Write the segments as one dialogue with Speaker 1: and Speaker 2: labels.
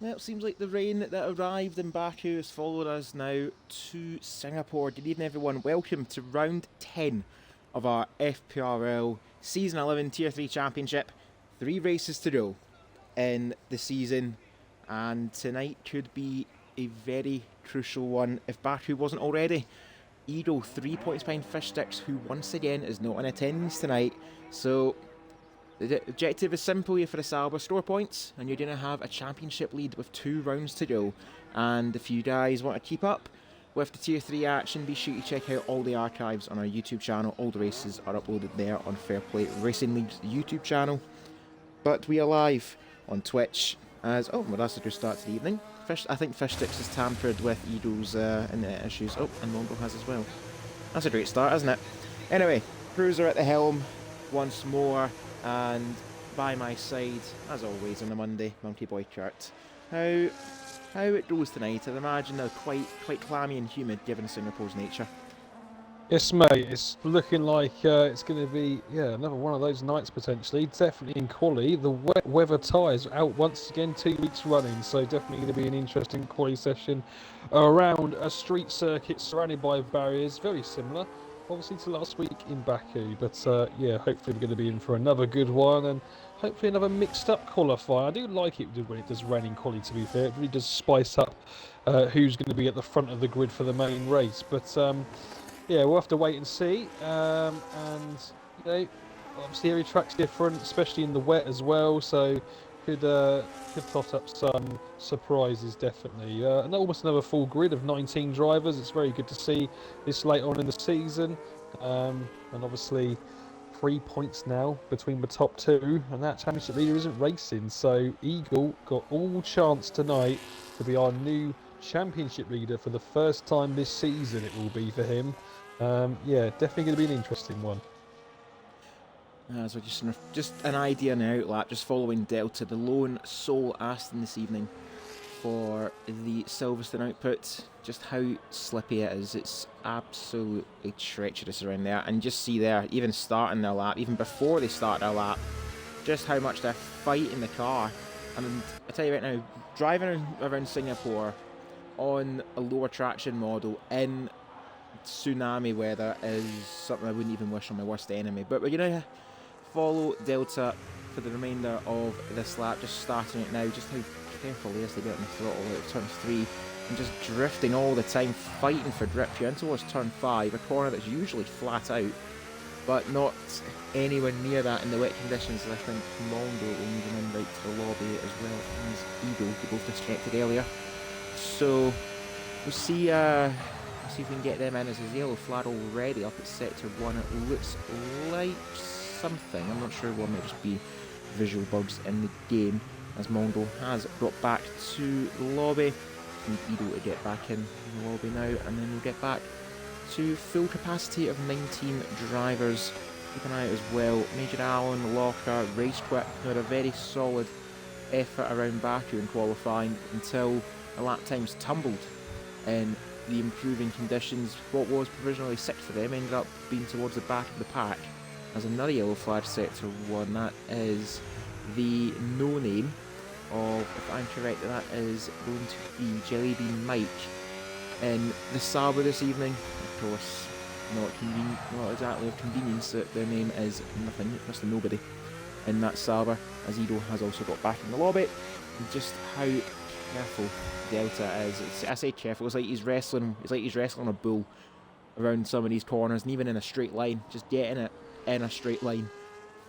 Speaker 1: Well, it seems like the rain that arrived in Baku has followed us now to Singapore. Good evening, everyone. Welcome to round 10 of our FPRL Season 11 Tier 3 Championship. 3 races to go in the season, and tonight could be a very crucial one if Baku wasn't already. Eagle 3 points behind Fish Sticks, who once again is not in attendance tonight. So the objective is simple here for the Sauber: store points, and you're going to have a championship lead with 2 rounds to go. And if you guys want to keep up with the Tier 3 action, be sure to check out all the archives on our YouTube channel. All the races are uploaded there on Fair Play Racing League's YouTube channel. But we are live on Twitch as... Oh, well, that's a good start to the evening. I think Fish Sticks has tampered with Eagle's internet issues. Oh, and Mongo has as well. That's a great start, isn't it? Anyway, Cruiser at the helm once more. And by my side, as always on a Monday, Monkey Boy Kurt. How it goes tonight? I'd imagine they're quite clammy and humid given Singapore's nature.
Speaker 2: Yes, mate. It's looking like it's going to be another one of those nights potentially. Definitely in quali. The wet weather tyres out once again 2 weeks running, so definitely going to be an interesting quali session around a street circuit surrounded by barriers, very similar obviously to last week in Baku, but hopefully we're going to be in for another good one, and hopefully another mixed up qualifier. I do like it when it does rain in quali, to be fair. It really does spice up who's going to be at the front of the grid for the main race, but we'll have to wait and see, and obviously every track's different, especially in the wet as well, so could tot up some surprises, definitely. And almost another full grid of 19 drivers. It's very good to see this late on in the season. And obviously 3 points now between the top 2, and that championship leader isn't racing. So Eagle got all chance tonight to be our new championship leader for the first time this season. It will be for him. Definitely going to be an interesting one.
Speaker 1: So just an idea now, outlap, just following Delta, the lone sole Aston this evening for the Silverstone output. Just how slippy it is. It's absolutely treacherous around there. And just see there, even starting their lap, even before they start their lap, just how much they're fighting the car. And I tell you right now, driving around Singapore on a lower traction model in tsunami weather is something I wouldn't even wish on my worst enemy. But we're going to follow Delta for the remainder of this lap, just starting it now. Just how careful they is to get on the throttle out of turn 3 and just drifting all the time, fighting for grip here in towards turn 5, a corner that's usually flat out, but not anywhere near that in the wet conditions. I think Mongo will move him in right to the lobby as well as Eagle, who both disconnected earlier. So we'll see if we can get them in, as his yellow flag already up at sector 1. It looks like something, I'm not sure, one might just be visual bugs in the game, as Mongo has brought back to the lobby. Need Edo to get back in the lobby now, and then we'll get back to full capacity of 19 drivers. Keep an eye out as well, Major Allen, Locker, Racequick, who had a very solid effort around Baku in qualifying until the lap times tumbled in the improving conditions. What was provisionally 6th for them ended up being towards the back of the pack. As another yellow flag sector 1, that is the no name of, if I'm correct, that is going to be Jellybean Mike in the Sauber this evening. Of course, not exactly of convenience that their name is nothing, close to nobody in that Sauber, as Edo has also got back in the lobby. And just how careful Delta is. I say careful, it's like he's wrestling a bull around some of these corners, and even in a straight line, just getting it in a straight line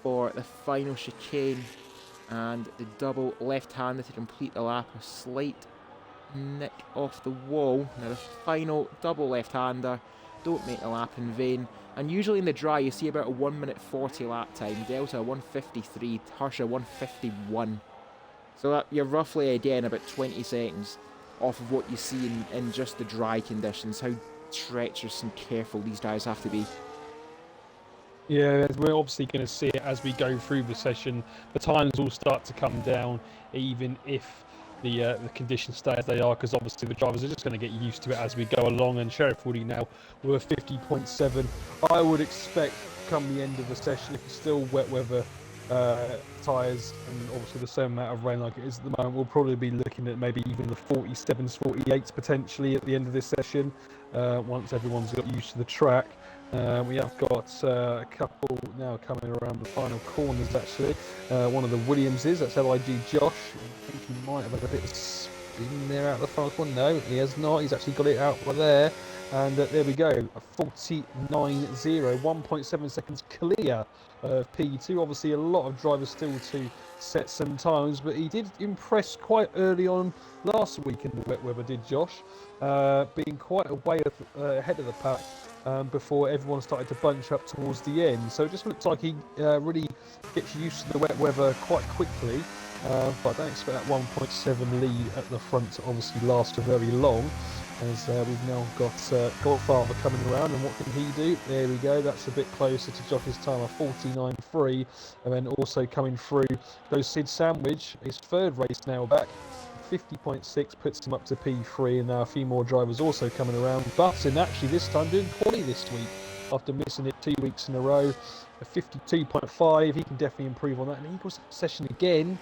Speaker 1: for the final chicane, and the double left-hander to complete the lap. A slight nick off the wall. Now the final double left-hander, don't make the lap in vain. And usually in the dry you see about a 1 minute 40 lap time. Delta 1:53, Harsha 1:51. So that you're roughly again about 20 seconds off of what you see in just the dry conditions. How treacherous and careful these guys have to be.
Speaker 2: Yeah, we're obviously going to see it as we go through the session. The times will start to come down, even if the conditions stay as they are, because obviously the drivers are just going to get used to it as we go along. And Sheriff Woody now with a 50.7. I would expect come the end of the session, if it's still wet weather, tyres, and obviously the same amount of rain like it is at the moment, we'll probably be looking at maybe even the 47s, 48s potentially at the end of this session, once everyone's got used to the track. We have got a couple now coming around the final corners actually. One of the Williamses, that's LIG Josh. I think he might have had a bit of spin there out the final corner. No, he has not. He's actually got it out right there. And there we go, a 49.0, 1.7 seconds clear of P2. Obviously a lot of drivers still to set some times, but he did impress quite early on last week in the wet weather, did Josh, being quite a way ahead of the pack before everyone started to bunch up towards the end. So it just looks like he really gets used to the wet weather quite quickly. But I don't expect that 1.7 lead at the front to obviously last for very long, as we've now got Godfather coming around, and what can he do? There we go, that's a bit closer to Josh's time of 49.3, and then also coming through goes Sid Sandwich, his third race now back, 50.6 puts him up to P3, and now a few more drivers also coming around. Button actually this time doing quali this week after missing it 2 weeks in a row, a 52.5, he can definitely improve on that, and Eagles session again,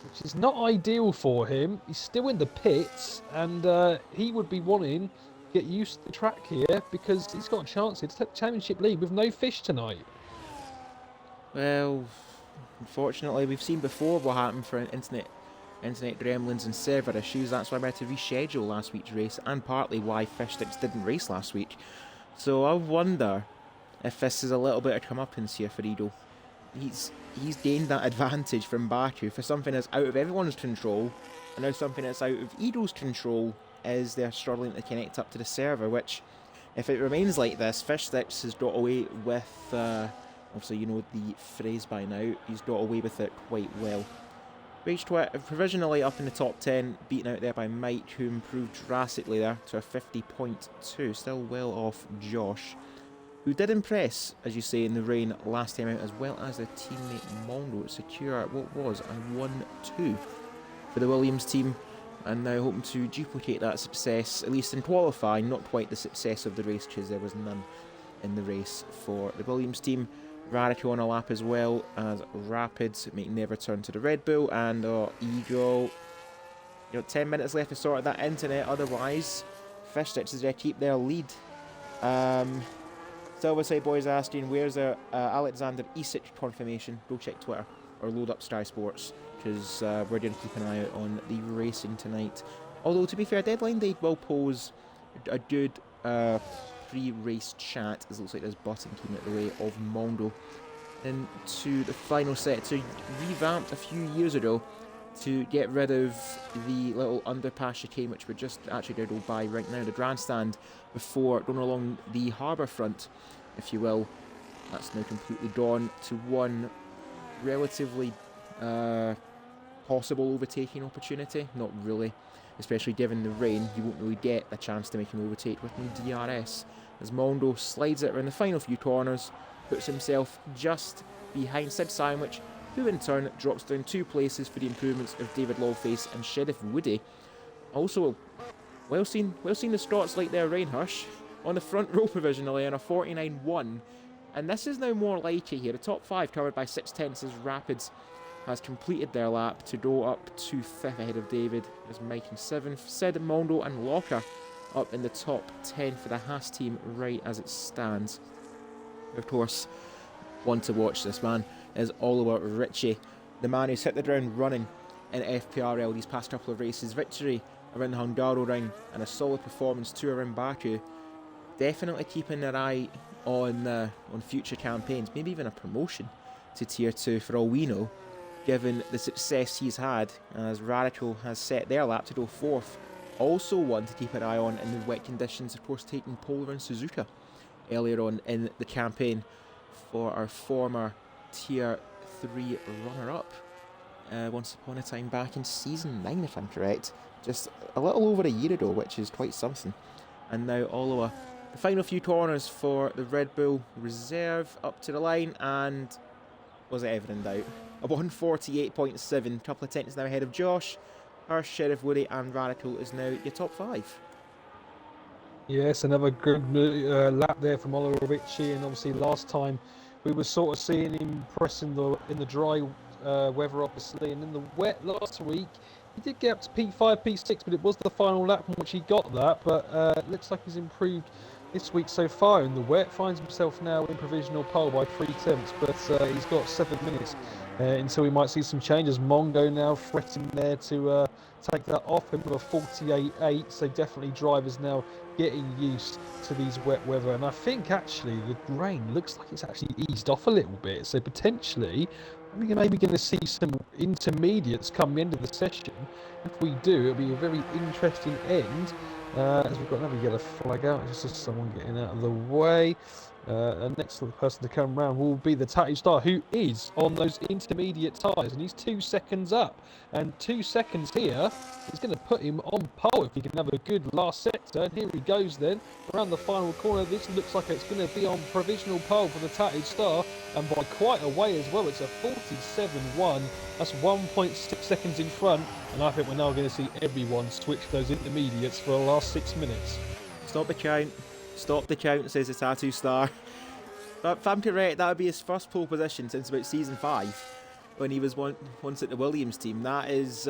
Speaker 2: which is not ideal for him. He's still in the pits, and he would be wanting to get used to the track here because he's got a chance here to take the championship lead with no fish tonight.
Speaker 1: Well, unfortunately, we've seen before what happened for internet gremlins and server issues. That's why we had to reschedule last week's race, and partly why Fish Sticks didn't race last week. So I wonder if this is a little bit of comeuppance here for Edo. He's gained that advantage from Baku for something that's out of everyone's control, and now something that's out of Edo's control is they're struggling to connect up to the server, which, if it remains like this, Fish Sticks has got away with, obviously you know the phrase by now, he's got away with it quite well. Rage Twit provisionally up in the top 10, beaten out there by Mike, who improved drastically there to a 50.2, still well off Josh, who did impress, as you say, in the rain last time out, as well as their teammate Mondo to secure what was a 1-2 for the Williams team, and now hoping to duplicate that success, at least in qualifying, not quite the success of the race, because there was none in the race for the Williams team. Radical on a lap as well as Rapids making their return to the Red Bull, and Eagle, 10 minutes left to sort that internet, otherwise Fish Sticks is going to keep their lead. Silverside Boys asking, where's the Alexander Isak confirmation? Go check Twitter or load up Sky Sports, because we're going to keep an eye out on the racing tonight. Although, to be fair, Deadline Day will pose a good pre-race chat, as it looks like there's Button keeping it the way of Mondo into the final set. So revamped a few years ago to get rid of the little underpass chicane, which we're just actually going to go by right now, the grandstand, before going along the harbour front, if you will. That's now completely gone to one relatively possible overtaking opportunity. Not really, especially given the rain. You won't really get a chance to make an overtake with no DRS, as Mondo slides it around the final few corners, puts himself just behind Sid Sandwich, who in turn drops down 2 places for the improvements of David Lawface and Sheriff Woody. Also, well seen the Scots like their Rainhush on the front row provisionally on a 49.1, and this is now more like it here. The top 5 covered by 6/10 as Rapids has completed their lap to go up to 5th ahead of David, as Mike in 7th, Sid, Mondo and Locker up in the top 10 for the Haas team right as it stands. Of course, one to watch this man is Oliver Ritchie, the man who's hit the ground running in FPRL these past couple of races. Victory around the Hungaroring and a solid performance too around Baku. Definitely keeping their eye on future campaigns, maybe even a promotion to Tier 2 for all we know, given the success he's had, as Radical has set their lap to go 4th. Also one to keep an eye on in the wet conditions, of course, taking pole around Suzuka earlier on in the campaign for our former Tier 3 runner-up once upon a time back in Season 9, if I'm correct. Just a little over a year ago, which is quite something. And now Oliver, the final few corners for the Red Bull Reserve up to the line, and was it ever in doubt? A 148.7, couple of tenths now ahead of Josh. Our Sheriff Woody and Radical is now your top 5.
Speaker 2: Yes, another good lap there from Oliver Ritchie, and obviously last time we were sort of seeing him pressing in the dry weather, obviously, and in the wet last week. He did get up to P5, P6, but it was the final lap in which he got that. But it looks like he's improved this week so far in the wet. Finds himself now in provisional pole by 3/10, but he's got 7 minutes until we might see some changes. Mongo now threatening there to take that off him with a 48.8. So definitely drivers now getting used to these wet weather. And I think actually the rain looks like it's actually eased off a little bit. So potentially we're maybe going to see some intermediates come the end of the session. If we do, it'll be a very interesting end. As we've got another yellow flag out, it's just someone getting out of the way. And next person to come round will be the Tattoo Star, who is on those intermediate tyres, and he's 2 seconds up. And 2 seconds here is going to put him on pole if he can have a good last sector. And here he goes then, around the final corner. This looks like it's going to be on provisional pole for the Tattoo Star, and by quite a way as well. It's a 47.1. That's 1.6 seconds in front, and I think we're now going to see everyone switch those intermediates for the last 6 minutes.
Speaker 1: Stop the count. Stop the count, says the Tattoo Star. But if I'm correct, that would be his first pole position since about season 5, when he was once at the Williams team. That is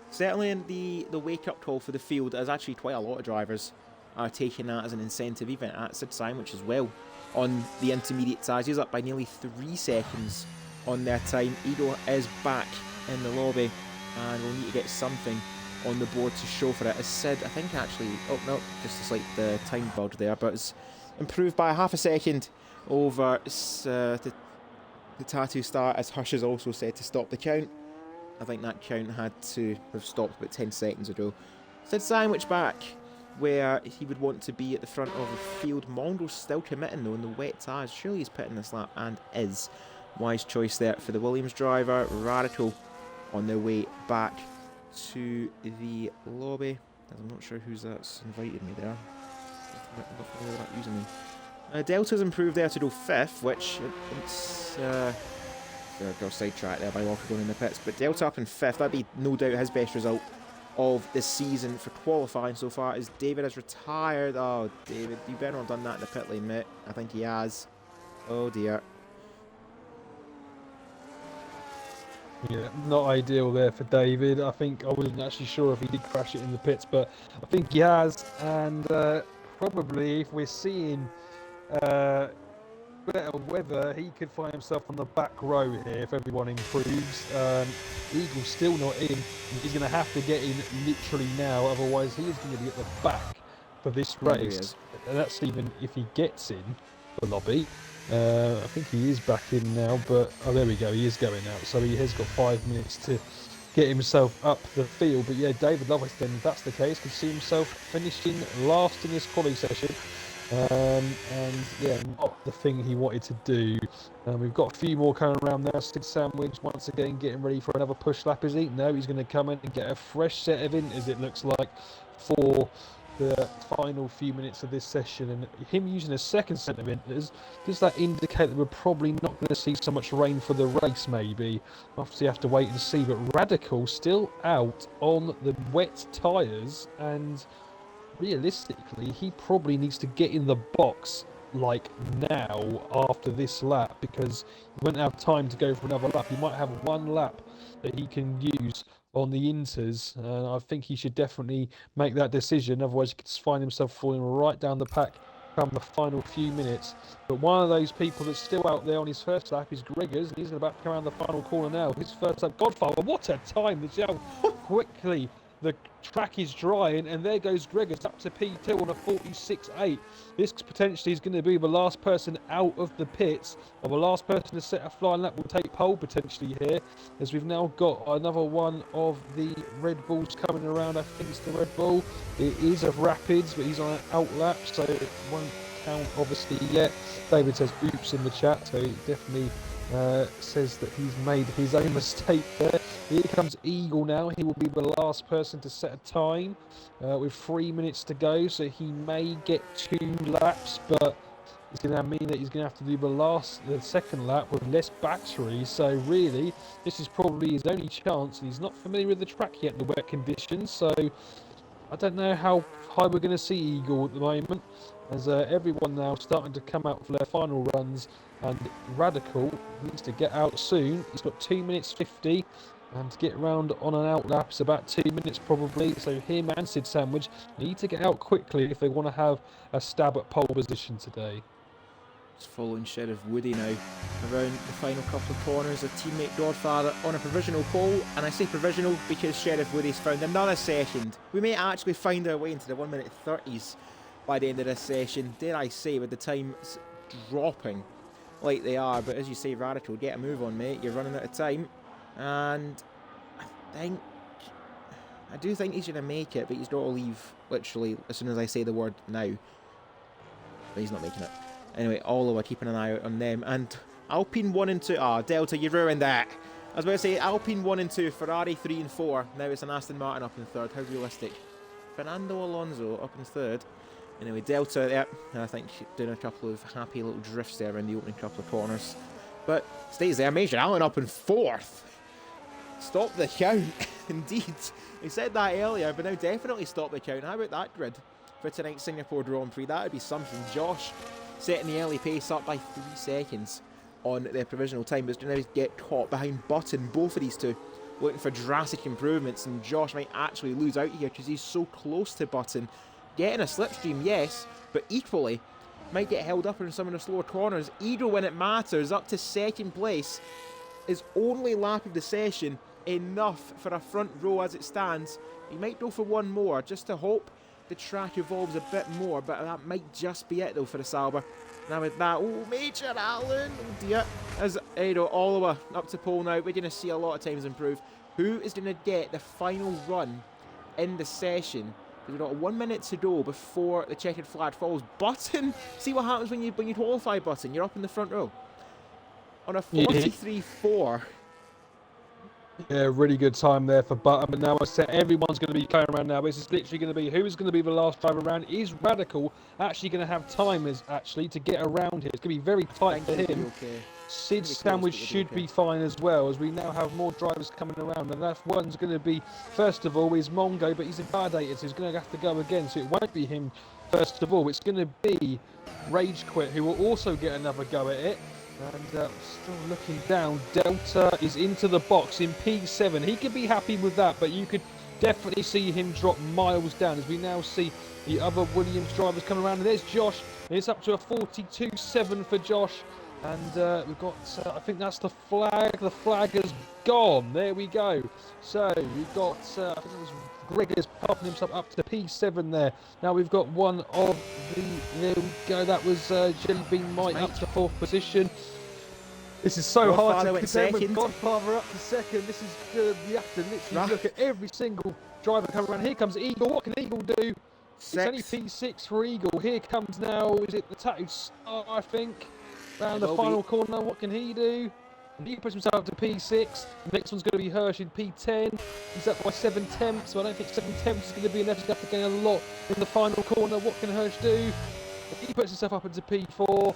Speaker 1: certainly in the wake-up call for the field, as actually quite a lot of drivers are taking that as an incentive, even at Sid Sandwich as well. On the intermediate tyres, he's up by nearly 3 seconds on their time. Eagle is back in the lobby, and we'll need to get something on the board to show for it. As Sid, I think actually, oh no, just a slight time bulge there, but it's improved by half a second over the Tattoo Star, as Hush has also said to stop the count. I think that count had to have stopped about 10 seconds ago. Sid Sandwich back where he would want to be at the front of the field. Mongo's still committing though in the wet tyres. Surely he's pitting this lap, and is. Wise choice there for the Williams driver. Radical on their way back to the lobby. I'm not sure who's that's invited me there. Not using me. Delta's improved there to go 5th, which it's got sidetracked there by Walker going in the pits. But Delta up in 5th, that'd be no doubt his best result of the season for qualifying so far. As David has retired. Oh, David, you better not have done that in the pit lane, mate. I think he has. Oh dear.
Speaker 2: Yeah, not ideal there for David. I think I wasn't actually sure if he did crash it in the pits, but I think he has. And probably if we're seeing better weather, he could find himself on the back row here if everyone improves. Eagle's still not in. He's going to have to get in literally now, otherwise he is going to be at the back for this race. And that's even if he gets in the lobby. I think he is back in now, but oh, there we go, he is going out, so he has got 5 minutes to get himself up the field. But yeah, David Lovis, then, if that's the case, could see himself finishing last in this quali session, and yeah, not the thing he wanted to do. We've got a few more coming around now. Sid Sandwich once again getting ready for another push lap, is he? No, he's going to come in and get a fresh set of inters, it looks like, for the final few minutes of this session. And him using a second set of inters, does that indicate that we're probably not going to see so much rain for the race? Maybe obviously have to wait and see. But Radical still out on the wet tyres, and realistically he probably needs to get in the box like now after this lap, because he won't have time to go for another lap. He might have one lap that he can use on the inters, and I think he should definitely make that decision, otherwise he could find himself falling right down the pack come the final few minutes. But one of those people that's still out there on his first lap is Gregors, and he's about to come around the final corner now. His first lap, Godfather, what a time! This how quickly the track is drying, and there goes Gregors up to P2 on a 46.8. This potentially is going to be the last person out of the pits, or the last person to set a flying lap will take pole potentially here, as we've now got another one of the Red Bulls coming around. I think it's the Red Bull. It is of Rapids, but he's on an out lap, so it won't count obviously yet. David says oops in the chat, so it definitely says that he's made his own mistake there. Here comes Eagle now. He will be the last person to set a time with 3 minutes to go, so he may get 2 laps, but it's going to mean that he's going to have to do the second lap with less battery. So really, this is probably his only chance, and he's not familiar with the track yet in the wet conditions, so I don't know how high we're going to see Eagle at the moment. as everyone now starting to come out for their final runs, and Radical needs to get out soon. He's got 2 minutes 50, and to get round on an out lap is about 2 minutes probably, so him and Sid Sandwich need to get out quickly if they want to have a stab at pole position today.
Speaker 1: Just following Sheriff Woody now around the final couple of corners. A teammate Godfather on a provisional pole, and I say provisional because Sheriff Woody's found another second. We may actually find our way into the 1 minute 30s by the end of this session, dare I say, with the times dropping like they are. But as you say, Radical, get a move on, mate. You're running out of time, and I do think he's going to make it, but he's got to leave literally as soon as I say the word now. But he's not making it. Anyway, Oliver keeping an eye out on them. And Alpine 1 and 2. Ah, Delta, you ruined that. I was about to say Alpine 1 and 2, Ferrari 3 and 4. Now it's an Aston Martin up in third. How realistic. Fernando Alonso up in third. Anyway, Delta, yeah, I think doing a couple of happy little drifts there in the opening couple of corners. But stays there. Major Allen up in fourth. Stop the count. Indeed. We said that earlier, but now definitely stop the count. How about that grid for tonight's Singapore Grand Prix? That would be something. Josh setting the early pace up by 3 seconds on their provisional time, but now get caught behind Button. Both of these two looking for drastic improvements, and Josh might actually lose out here because he's so close to Button. Getting a slipstream, yes, but equally might get held up in some of the slower corners. Eagle, when it matters, up to second place. His only lap of the session, enough for a front row as it stands. He might go for one more just to hope the track evolves a bit more, but that might just be it though for the Sauber. Now with that, oh, Major Allen, oh dear, as Oliver up to pole now. We're going to see a lot of times improve. Who is going to get the final run in the session? We've got 1 minute to go before the checkered flag falls. Button, see what happens when you qualify, Button. You're up in the front row on a 43.4.
Speaker 2: Yeah, really good time there for Button, but now I said everyone's going to be going around now. This is literally going to be who's going to be the last driver around. Is Radical actually going to have timers actually to get around here? It's going to be very tight for him. Okay. Sid Sandwich should be fine as well, as we now have more drivers coming around, and that one's going to be, first of all, is Mongo, but he's invalidated, so he's going to have to go again, so it won't be him first of all. It's going to be Rage Quit, who will also get another go at it. And still looking down, Delta is into the box in P7. He could be happy with that, but you could definitely see him drop miles down as we now see the other Williams drivers coming around. And there's Josh, and it's up to a 42.7 for Josh. And we've got, I think that's the flag. The flag has gone. There we go. So we've got, I think it was Gregor's pumping himself up to P7 there. Now we've got one of the, there we go, that was Jelly Bean Mike up to fourth position. This is so hard to contend with Godfather up to second. This is, you have to literally look at every single driver coming around. Here comes Eagle. What can Eagle do? It's only P6 for Eagle. Here comes now, is it the Tattoo Star, I think? Round the final corner, what can he do? And he puts himself up to P6. The next one's going to be Hirsch in P10. He's up by 7 tenths, so I don't think 7 tenths is going to be enough. He's going to have to gain a lot in the final corner. What can Hirsch do? He puts himself up into P4. I think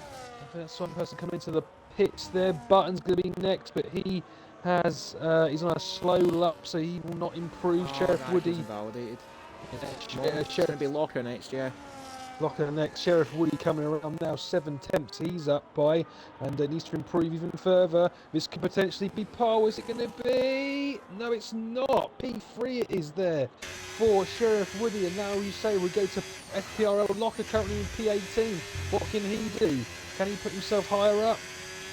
Speaker 2: that's one person coming into the pits there. Button's going to be next, but he has, he's on a slow lap, so he will not improve. Sheriff Woody.
Speaker 1: Validated. Yeah, Sheriff going to be Locker next, yeah.
Speaker 2: Locker next. Sheriff Woody coming around now, 7 tenths he's up by, and needs to improve even further. This could potentially be pole. Is it going to be? No, it's not. P3 it is there for Sheriff Woody, and now you say we go to FPRL. Locker currently in P18. What can he do? Can he put himself higher up?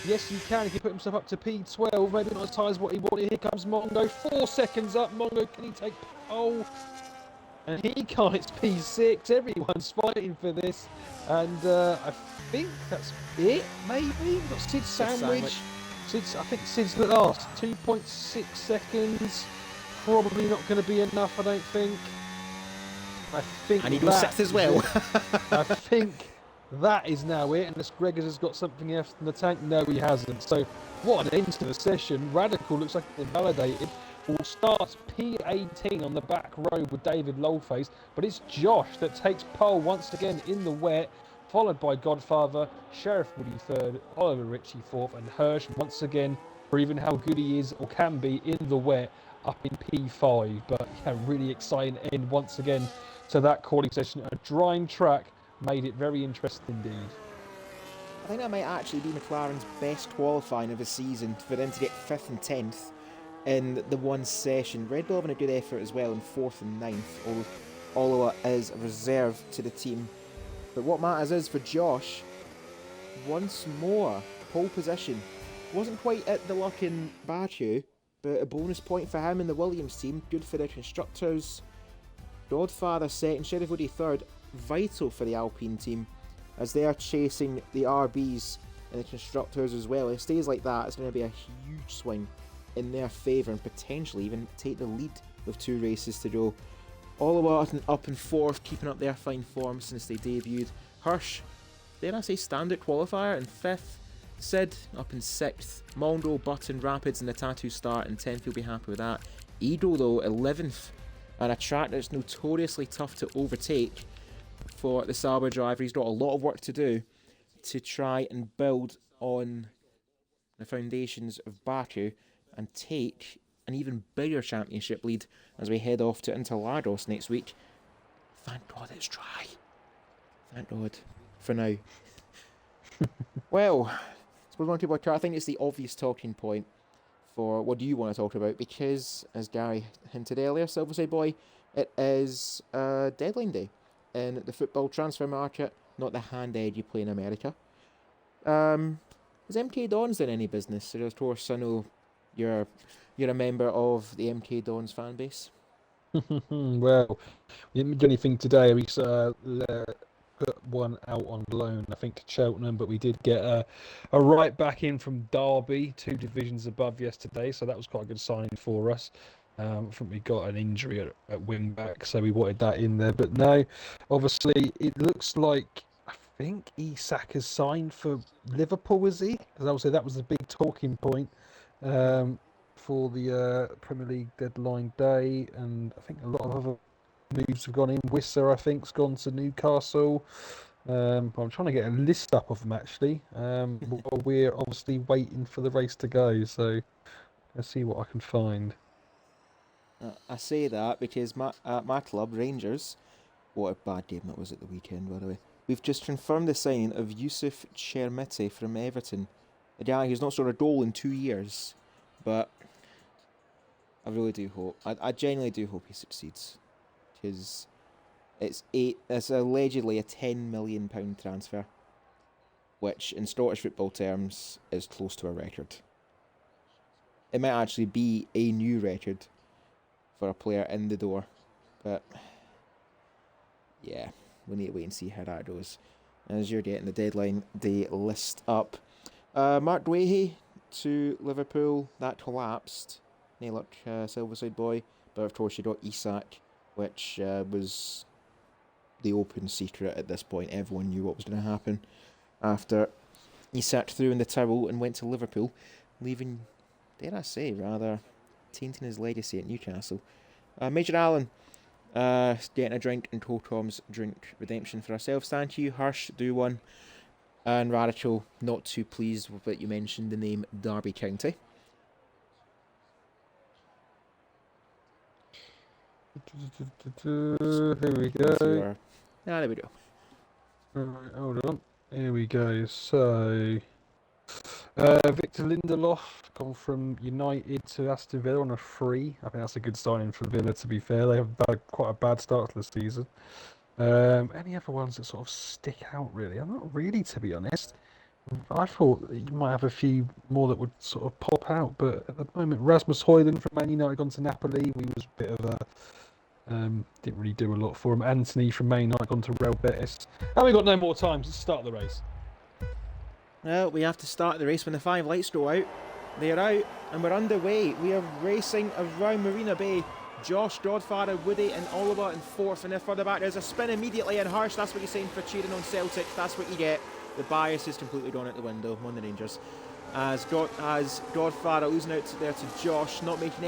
Speaker 2: Yes, he can. He can put himself up to P12. Maybe not as high as what he wanted. Here comes Mongo. 4 seconds up. Mongo, can he take pole? And he can't. It's P6. Everyone's fighting for this. And I think that's it, maybe? We've got Sid Sandwich. I think Sid's the last. 2.6 seconds. Probably not going to be enough, I don't think.
Speaker 1: And he goes 6th as well.
Speaker 2: I think that is now it, unless Gregors has got something else in the tank. No, he hasn't. So, what an end to the session. Radical looks like they're validated. Will start P18 on the back row with David Lowface, but it's Josh that takes pole once again in the wet, followed by Godfather, Sheriff Woody third, Oliver Ritchie fourth, and Hirsch once again proving how good he is or can be in the wet up in P5. But yeah, really exciting end once again to that quality session. A drying track made it very interesting indeed.
Speaker 1: I think that might actually be McLaren's best qualifying of the season, for them to get 5th and 10th in the one session. Red Bull having a good effort as well in 4th and 9th, although it is reserved to the team. But what matters is for Josh, once more, pole position. Wasn't quite at the luck in Baku, but a bonus point for him and the Williams team. Good for the constructors. Godfather second, Sheriff Woody third. Vital for the Alpine team, as they are chasing the RBs and the constructors as well. If it stays like that, it's going to be a huge swing in their favour and potentially even take the lead with 2 races to go. Oliver up in 4th, keeping up their fine form since they debuted. Hirsch, dare I say standard qualifier, in 5th. Sid up in 6th. Mondo, Button, Rapids and the Tattoo start in 10th, you'll be happy with that. Edo though, 11th, and a track that's notoriously tough to overtake for the Sauber driver. He's got a lot of work to do to try and build on the foundations of Baku and take an even bigger championship lead as we head off to Interlagos next week. Thank God it's dry. Thank God. For now. Well, suppose one people I think it's the obvious talking point for what do you want to talk about, because as Gary hinted earlier, Silverside Boy, it is deadline day in the football transfer market, not the hand edge you play in America. Has MK Dons done any business? Of course, I know you're a member of the MK Dons fan base.
Speaker 2: Well, we didn't do anything today. We put one out on loan, I think, to Cheltenham, but we did get a right back in from Derby, 2 divisions above yesterday, so that was quite a good signing for us. I think we got an injury at wing back, so we wanted that in there. But no, obviously, it looks like, I think Isak has signed for Liverpool, is he? Because obviously that was the big talking point for the Premier League deadline day, and I think a lot of other moves have gone in. Wisser, I think, has gone to Newcastle. I'm trying to get a list up of them, actually. While we're obviously waiting for the race to go, so let's see what I can find.
Speaker 1: I say that because my club, Rangers, what a bad game that was at the weekend, by the way. We've just confirmed the signing of Yusuf Chermiti from Everton. A guy who's not scored a goal in 2 years, but I really do hope. I genuinely do hope he succeeds, because it's allegedly a £10 million transfer, which in Scottish football terms is close to a record. It might actually be a new record for a player in the door, but yeah, we need to wait and see how that goes. As you're getting the deadline day list up, Mark Dwayhe to Liverpool, that collapsed. No luck, Silverside Boy, but of course you got Isak, which was the open secret at this point. Everyone knew what was going to happen after Isak threw in the towel and went to Liverpool, leaving, dare I say, rather tainting his legacy at Newcastle. Major Allen getting a drink in Colcom's drink redemption for ourselves. Thank you. Hirsch, do one. And Radical, not too pleased with what you mentioned the name Derby County.
Speaker 2: Here we go.
Speaker 1: There we go.
Speaker 2: Alright, hold on. Here we go. So, Victor Lindelof gone from United to Aston Villa on a free. I think that's a good signing for Villa, to be fair. They have had quite a bad start to the season. Any other ones that sort of stick out, really? I'm not really, to be honest. I thought you might have a few more that would sort of pop out, but at the moment, Rasmus Højlund from Man United gone to Napoli. We was a bit of a didn't really do a lot for him. Anthony from Man United gone to Real Betis. And we got no more time to start the race.
Speaker 1: Well, we have to start the race when the 5 lights go out. They're out and we're underway. We are racing around Marina Bay. Josh, Godfather, Woody and Oliver in 4th, and then further back there's a spin immediately, and Hirsch, that's what you're saying for cheering on Celtic. That's what you get. The bias is completely gone out the window on the Rangers. As Godfather losing out there to Josh, not making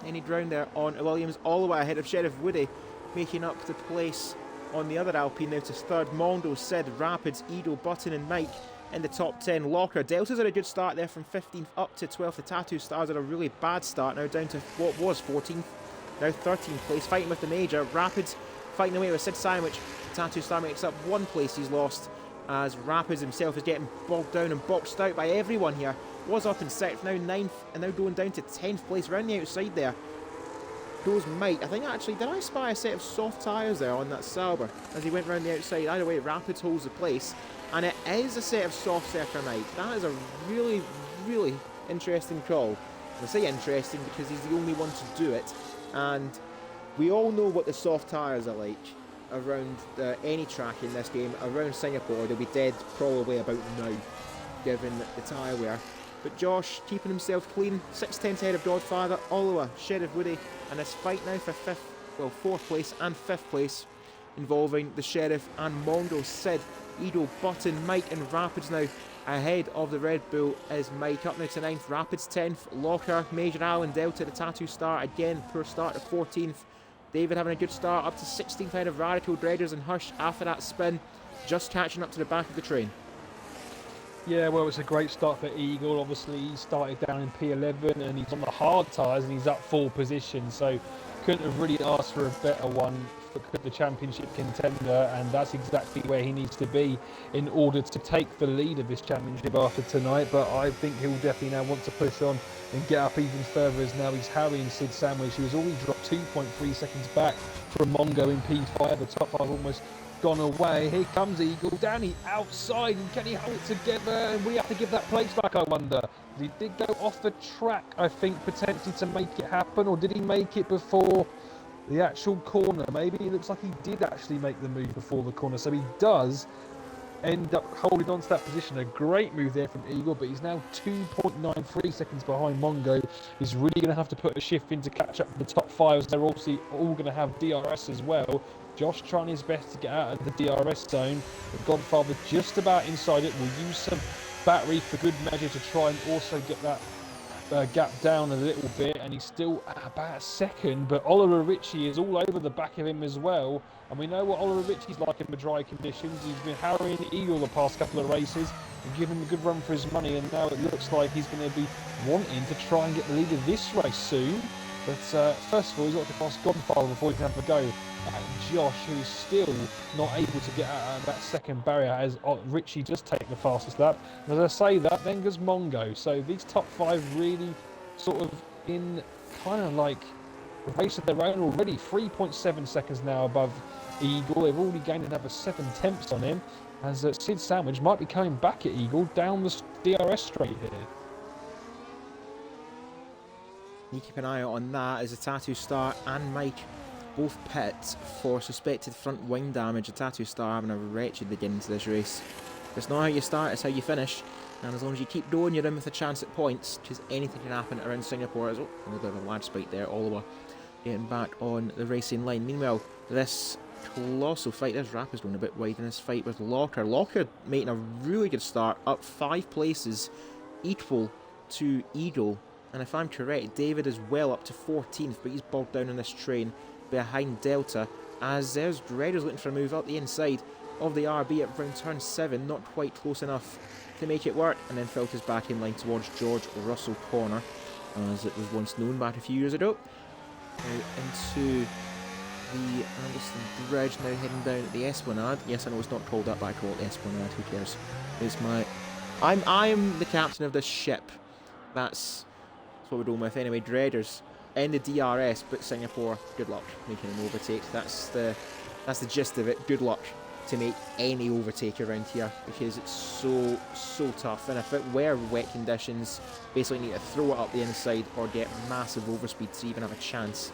Speaker 1: any ground there on Williams, all the way ahead of Sheriff Woody, making up the place on the other Alpine now to 3rd. Mondo, Sid, Rapids, Edo, Button and Mike in the top 10. Locker, Delta's had a good start there from 15th up to 12th. The Tattoo Stars had a really bad start, now down to what was 14th, now 13th place, fighting with the major. Rapids fighting away with Sid Sandwich Tattoo Star makes up 1 place he's lost, as Rapids himself is getting bogged down and boxed out by everyone here. Was up in 6th, now 9th, and now going down to 10th place around the outside there. Goes Mike. I think actually, did I spy a set of soft tyres there on that Sauber as he went round the outside? Either way, Rapids holds the place, and it is a set of softs there for Mike. That is a really, really interesting call. I say interesting because he's the only one to do it, and we all know what the soft tyres are like around any track in this game. Around Singapore, they'll be dead probably about now, given the tyre wear. But Josh keeping himself clean, 6/10 ahead of Godfather, Oliver, Sheriff Woody, and this fight now for 4th place and 5th place, involving the Sheriff and Mongo, Sid, Edo, Button, Mike and Rapids now. Ahead of the Red Bull is Mike, up now to 9th, Rapids 10th, Locker, Major Allen, Delta, the Tattoo Star, again, poor start to 14th. David having a good start, up to 16th ahead of Radical, Dreaders and Hush after that spin, just catching up to the back of the train.
Speaker 2: Yeah, well, it's a great start for Eagle. Obviously, he started down in P11 and he's on the hard tyres and he's up 4 positions, so couldn't have really asked for a better one for the championship contender, and that's exactly where he needs to be in order to take the lead of this championship after tonight. But I think he'll definitely now want to push on and get up even further, as now he's harrying Sid Sandwich, who has already dropped 2.3 seconds back from Mongo in P5. The top 5 almost gone away. Here comes Eagle, Danny outside, and can he hold it together? And we have to give that place back, I wonder. He did go off the track, I think, potentially to make it happen, or did he make it before the actual corner? Maybe it looks like he did actually make the move before the corner, so he does end up holding on to that position. A great move there from Eagle, but he's now 2.93 seconds behind Mongo. He's really going to have to put a shift in to catch up with the top 5. They're obviously all going to have DRS as well. Josh trying his best to get out of the DRS zone. The Godfather just about inside it. Will use some battery for good measure to try and also get that gap down a little bit, and he's still at about a second, but Oliver Ritchie is all over the back of him as well, and we know what Oliver Ritchie's like in the dry conditions. He's been harrying Eagle the past couple of races and giving him a good run for his money, and now it looks like he's going to be wanting to try and get the lead of this race soon. But first of all, he's got to cross Godfather before he can have a go at Josh, who's still not able to get out of that second barrier, as Ritchie just taken the fastest lap. And as I say that, then goes Mongo. So these top 5 really sort of in kind of like a race of their own already. 3.7 seconds now above Eagle. They've already gained another 7/10 on him, as Sid Sandwich might be coming back at Eagle down the DRS straight here.
Speaker 1: You keep an eye out on that, as the Tattoo Star and Mike both pit for suspected front wing damage. The Tattoo Star having a wretched beginning to this race. It's not how you start, it's how you finish. And as long as you keep going, you're in with a chance at points, because anything can happen around Singapore. Oh, a little bit of a large spike there, Oliver getting back on the racing line. Meanwhile, this colossal fight, this Rapids going a bit wide in this fight with Locker. Locker making a really good start, up 5 places, equal to Eagle. And if I'm correct, David is well up to 14th, but he's bogged down on this train behind Delta, as there's Dreaders looking for a move up the inside of the RB at round turn 7, not quite close enough to make it work, and then filters back in line towards George Russell Corner, as it was once known back a few years ago. Now into the Anderson Bridge, now heading down at the Esplanade. Yes, I know it's not called that, but I call it Esplanade, who cares? It's my... I'm the captain of this ship. That's what we're going with. Anyway, Dreaders in the DRS, but Singapore, good luck making an overtake. That's the gist of it. Good luck to make any overtake around here, because it's so tough. And if it were wet conditions, basically need to throw it up the inside or get massive overspeed to even have a chance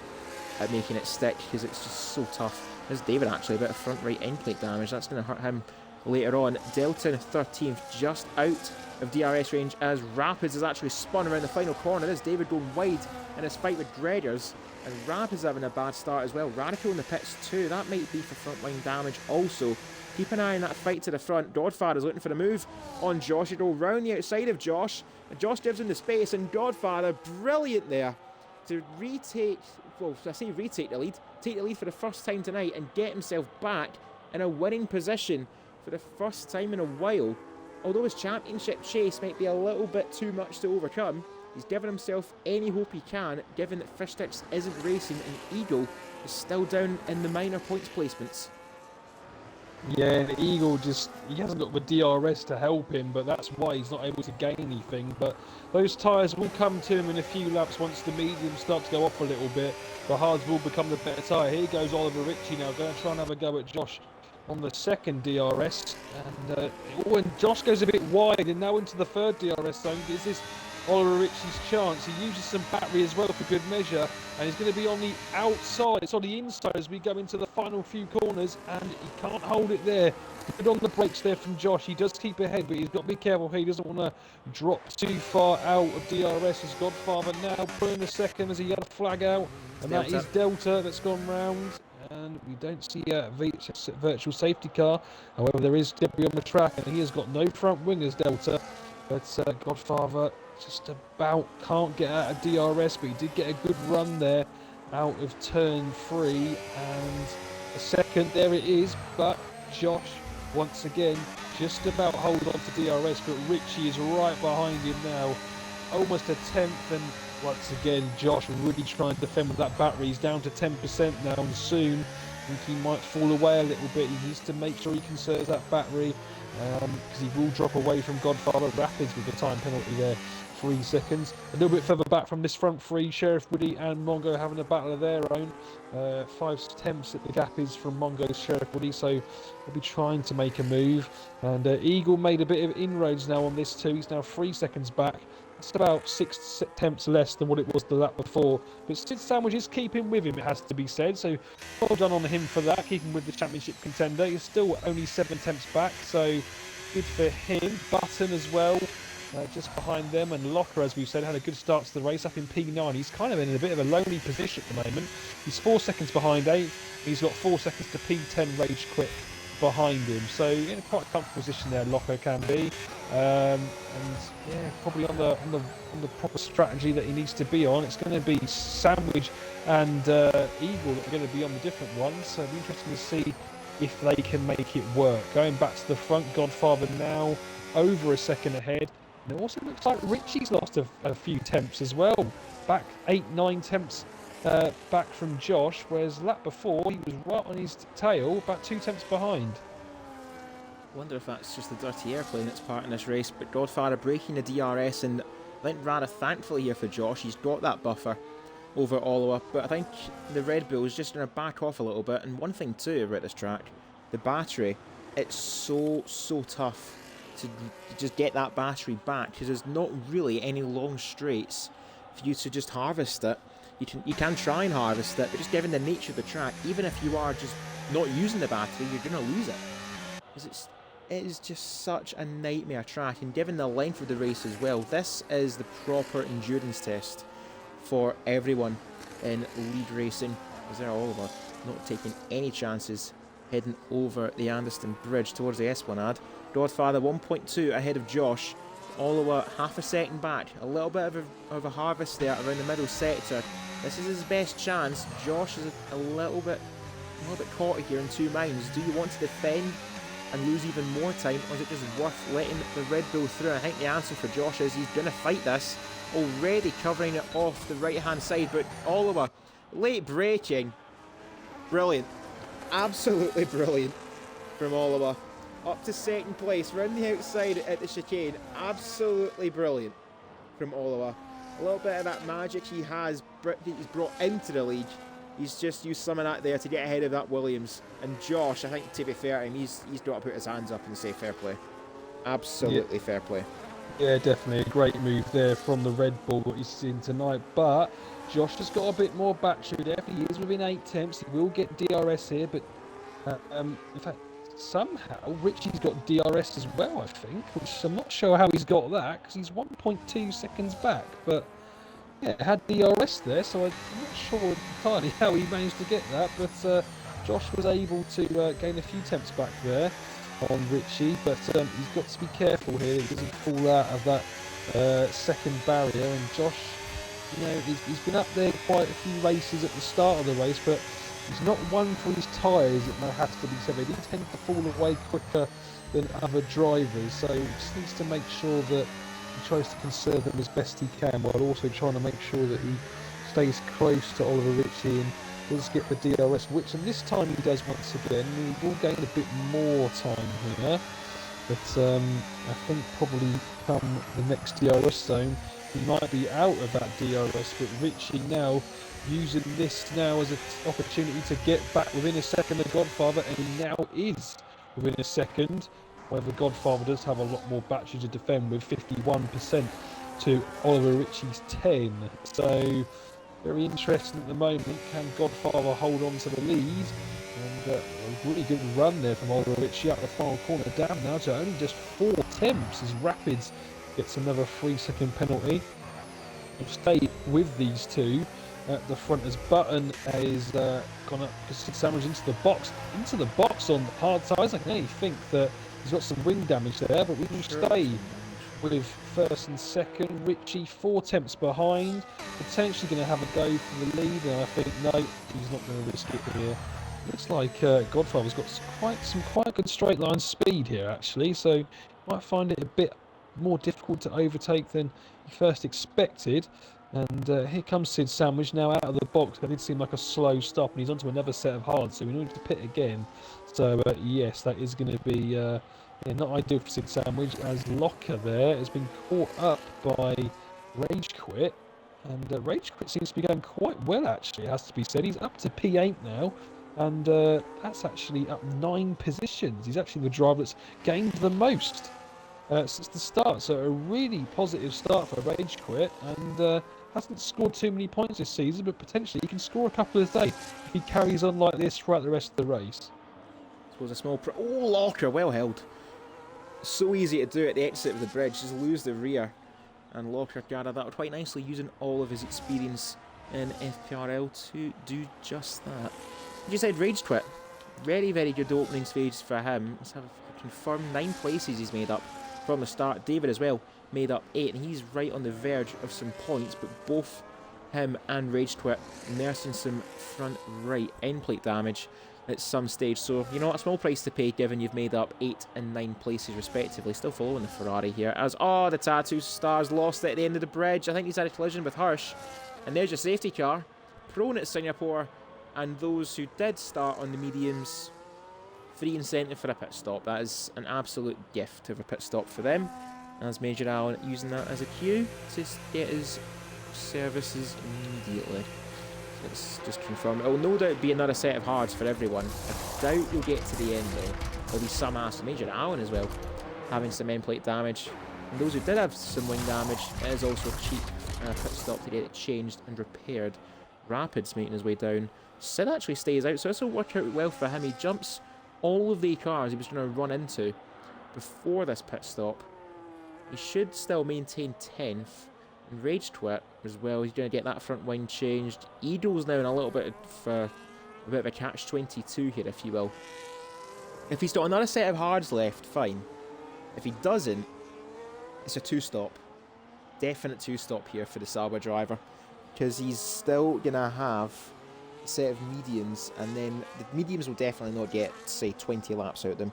Speaker 1: at making it stick, because it's just so tough. There's David actually, a bit of front right end plate damage. That's going to hurt him later on. Delta in 13th, just out of DRS range, as Rapids has actually spun around the final corner. There's David going wide in his fight with Dreaders, and Rapids having a bad start as well. Radical in the pits too. That might be for frontline damage also. Keep an eye on that fight to the front. Godfather's looking for the move on Josh. He'll go round the outside of Josh, and Josh gives him the space, and Godfather, brilliant there to retake, well, I say retake the lead, take the lead for the first time tonight and get himself back in a winning position for the first time in a while. Although his championship chase might be a little bit too much to overcome, he's given himself any hope he can, given that Fish Sticks isn't racing and Eagle is still down in the minor points placements.
Speaker 2: Yeah, the Eagle he hasn't got the DRS to help him, but that's why he's not able to gain anything. But those tyres will come to him in a few laps once the mediums start to go off a little bit. The hards will become the better tyre. Here goes Oliver Ritchie now, going to try and have a go at Josh on the second DRS. And Josh goes a bit wide and now into the third DRS zone. Is this Oliver Ritchie's chance? He uses some battery as well for good measure, and he's going to be on the outside. It's on the inside as we go into the final few corners, and he can't hold it there. Good on the brakes there from Josh. He does keep ahead, but he's got to be careful here. He doesn't want to drop too far out of DRS. His Godfather now pulling a second as he had a flag out, and that is Delta that's gone round. And we don't see a virtual safety car. However, there is debris on the track, and he has got no front wingers, Delta. But Godfather just about can't get out of DRS, but he did get a good run there out of turn 3. And a second, there it is. But Josh, once again, just about hold on to DRS, but Ritchie is right behind him now. Almost a tenth, and once again, Josh really trying to defend with that battery. He's down to 10% now, and soon I think he might fall away a little bit. He needs to make sure he conserves that battery, because he will drop away from Godfather Rapids with the time penalty there. 3 seconds. A little bit further back from this front 3, Sheriff Woody and Mongo having a battle of their own. 5 tenths at the gap is from Mongo's Sheriff Woody, so they'll be trying to make a move. And Eagle made a bit of inroads now on this too. He's now 3 seconds back. It's about 6 tenths less than what it was the lap before. But Sid Sandwich is keeping with him, it has to be said. So well done on him for that, keeping with the championship contender. He's still only 7 tenths back, so good for him. Button as well. Just behind them, and Locker, as we've said, had a good start to the race up in P9. He's kind of in a bit of a lonely position at the moment. He's 4 seconds behind 8. He's got 4 seconds to P10 Rage Quit behind him. So in a quite comfortable position there, Locker can be. And yeah, probably on the proper strategy that he needs to be on. It's going to be Sandwich and Eagle that are going to be on the different ones. So it'll be interesting to see if they can make it work. Going back to the front, Godfather now over a second ahead. And it also looks like Ritchie's lost a few tenths as well. Back 8-9 tenths back from Josh, whereas lap before he was right on his tail, about 2 tenths behind.
Speaker 1: I wonder if that's just the dirty air playing its part in this race, but Godfather breaking the DRS, and I think rather thankfully here for Josh, he's got that buffer over Oliver, but I think the Red Bull is just going to back off a little bit. And one thing too about this track, the battery, it's so tough to just get that battery back, because there's not really any long straights for you to just harvest it. You can try and harvest it, but just given the nature of the track, even if you are just not using the battery, you're going to lose it. Because it is just such a nightmare track, and given the length of the race as well, this is the proper endurance test for everyone in lead racing. Is there Oliver not taking any chances, heading over the Anderston Bridge towards the Esplanade. Godfather 1.2 ahead of Josh. Oliver half a second back. A little bit of a harvest there around the middle sector. This is his best chance. Josh is a little bit caught here in 2 minds. Do you want to defend and lose even more time, or is it just worth letting the Red Bull through? I think the answer for Josh is he's going to fight this. Already covering it off the right hand side, but Oliver late braking. Brilliant. Absolutely brilliant from Oliver. Up to second place, round the outside at the chicane. Absolutely brilliant from Oliver. A little bit of that magic he's brought into the league. He's just used some of that there to get ahead of that Williams. And Josh, I think to be fair to him, he's got to put his hands up and say fair play. Absolutely fair play. Yeah,
Speaker 2: definitely a great move there from the Red Bull, what he's seen tonight. But Josh has got a bit more battery there. He is within 8 tenths. He will get DRS here, but in fact, somehow Richie's got DRS as well, I think, which I'm not sure how he's got that, because he's 1.2 seconds back. But yeah, had DRS there, so I'm not sure entirely how he managed to get that. But Josh was able to gain a few tenths back there on Ritchie, but he's got to be careful here. He doesn't fall out of that second barrier. And Josh, you know, he's been up there quite a few races at the start of the race, but he's not one for his tyres, it has to be said. They do tend to fall away quicker than other drivers, so he just needs to make sure that he tries to conserve them as best he can, while also trying to make sure that he stays close to Oliver Ritchie. And does get the DRS, which and this time he does once again. He will gain a bit more time here, but I think probably come the next DRS zone, he might be out of that DRS. But Richie now using this now as an opportunity to get back within a second of Godfather, and he now is within a second. However, Godfather does have a lot more battery to defend with 51% to Oliver Ritchie's 10. So very interesting at the moment. Can Godfather hold on to the lead? And a really good run there from Oliver Ritchie out the final corner, down now to only just 4 attempts as Rapids gets another 3-second penalty. We'll stay with these two at the front as Button has gone up sandwich into the box on hard tyres. I can only think that he's got some wing damage there, but we will stay with first and second. Ritchie 4 attempts behind, potentially going to have a go for the lead, and I think no, he's not going to risk it here. Looks like Godfather's got some quite good straight line speed here actually, so might find it a bit more difficult to overtake than he first expected. And here comes Sid Sandwich now out of the box. That did seem like a slow stop, and he's onto another set of hards, so we need to pit again. So yes, that is going to be yeah, not ideal for Sid Sandwich, as Locker there has been caught up by Rage Quit, and Rage Quit seems to be going quite well actually, it has to be said. He's up to P8 now, and that's actually up 9 positions. He's actually the driver that's gained the most since the start, so a really positive start for Rage Quit, and hasn't scored too many points this season, but potentially he can score a couple of days if he carries on like this throughout the rest of the race.
Speaker 1: I suppose a small Locker, well held. So easy to do at the exit of the bridge, just lose the rear, and Locker gathered that quite nicely, using all of his experience in FPRL to do just that. You said Rage Quit. Very, very good opening stage for him. Let's have confirmed 9 places he's made up from the start. David as well made up 8, and he's right on the verge of some points, but both him and Rage Quit nursing some front right end plate damage at some stage. So, you know, a small price to pay given you've made up 8 and 9 places respectively. Still following the Ferrari here as, oh, the Tattoo Stars lost it at the end of the bridge. I think he's had a collision with Hirsch. And there's your safety car. Prone at Singapore. And those who did start on the mediums, free incentive for a pit stop. That is an absolute gift to have a pit stop for them. As Major Allen using that as a cue to get his services immediately. Let's just confirm. It will no doubt be another set of hards for everyone. I doubt you'll get to the end though. There'll be some ass. Major Allen as well, having some end plate damage. And those who did have some wing damage, it is also a cheap pit stop to get it changed and repaired. Rapids making his way down. Sid actually stays out, so this will work out well for him. He jumps all of the cars he was going to run into before this pit stop. He should still maintain 10th. And Rage Quit as well, he's going to get that front wing changed. Eagle's now in a little bit of a catch-22 here, if you will. If he's got another set of hards left, fine. If he doesn't, it's a 2-stop. Definite 2-stop here for the Sauber driver, because he's still going to have a set of mediums, and then the mediums will definitely not get, say, 20 laps out of them,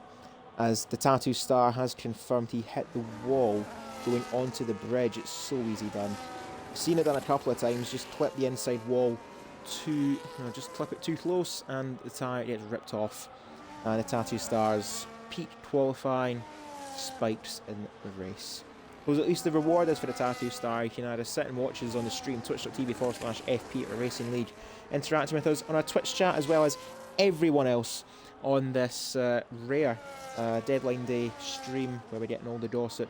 Speaker 1: as the Tattoo Star has confirmed he hit the wall going onto the bridge. It's so easy done. I've seen it done a couple of times. Just clip the inside wall just clip it too close, and the tyre gets ripped off. And the Tattoo Star's peak qualifying spikes in the race. Well, at least the reward is for the Tattoo Star. You can either sit and watch us on the stream, twitch.tv/FPRL Racing League, interacting with us on our Twitch chat, as well as everyone else on this rare deadline day stream where we're getting all the gossip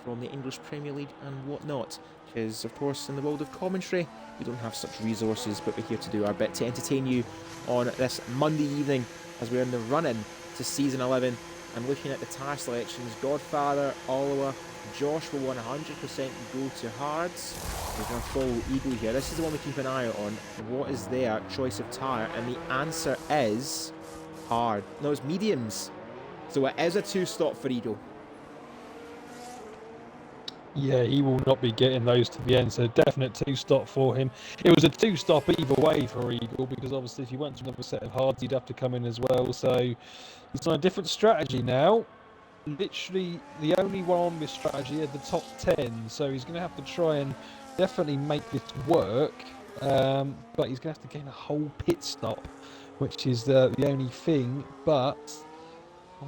Speaker 1: from the English Premier League and whatnot. Because, of course, in the world of commentary, we don't have such resources, but we're here to do our bit to entertain you on this Monday evening as we're in the run-in to Season 11 and looking at the tyre selections. Godfather, Oliver, Josh will 100% go to hards. We're going to follow Eagle here. This is the one we keep an eye on. What is their choice of tyre? And the answer is hard. No, it's mediums. So it is a 2-stop for Eagle.
Speaker 2: Yeah, he will not be getting those to the end, so definite 2-stop for him. It was a 2-stop either way for Eagle, because obviously if you went to another set of hards, he'd have to come in as well. So he's on a different strategy now. Literally the only one on this strategy are the top 10, so he's going to have to try and definitely make this work. but he's going to have to gain a whole pit stop, which is the only thing. But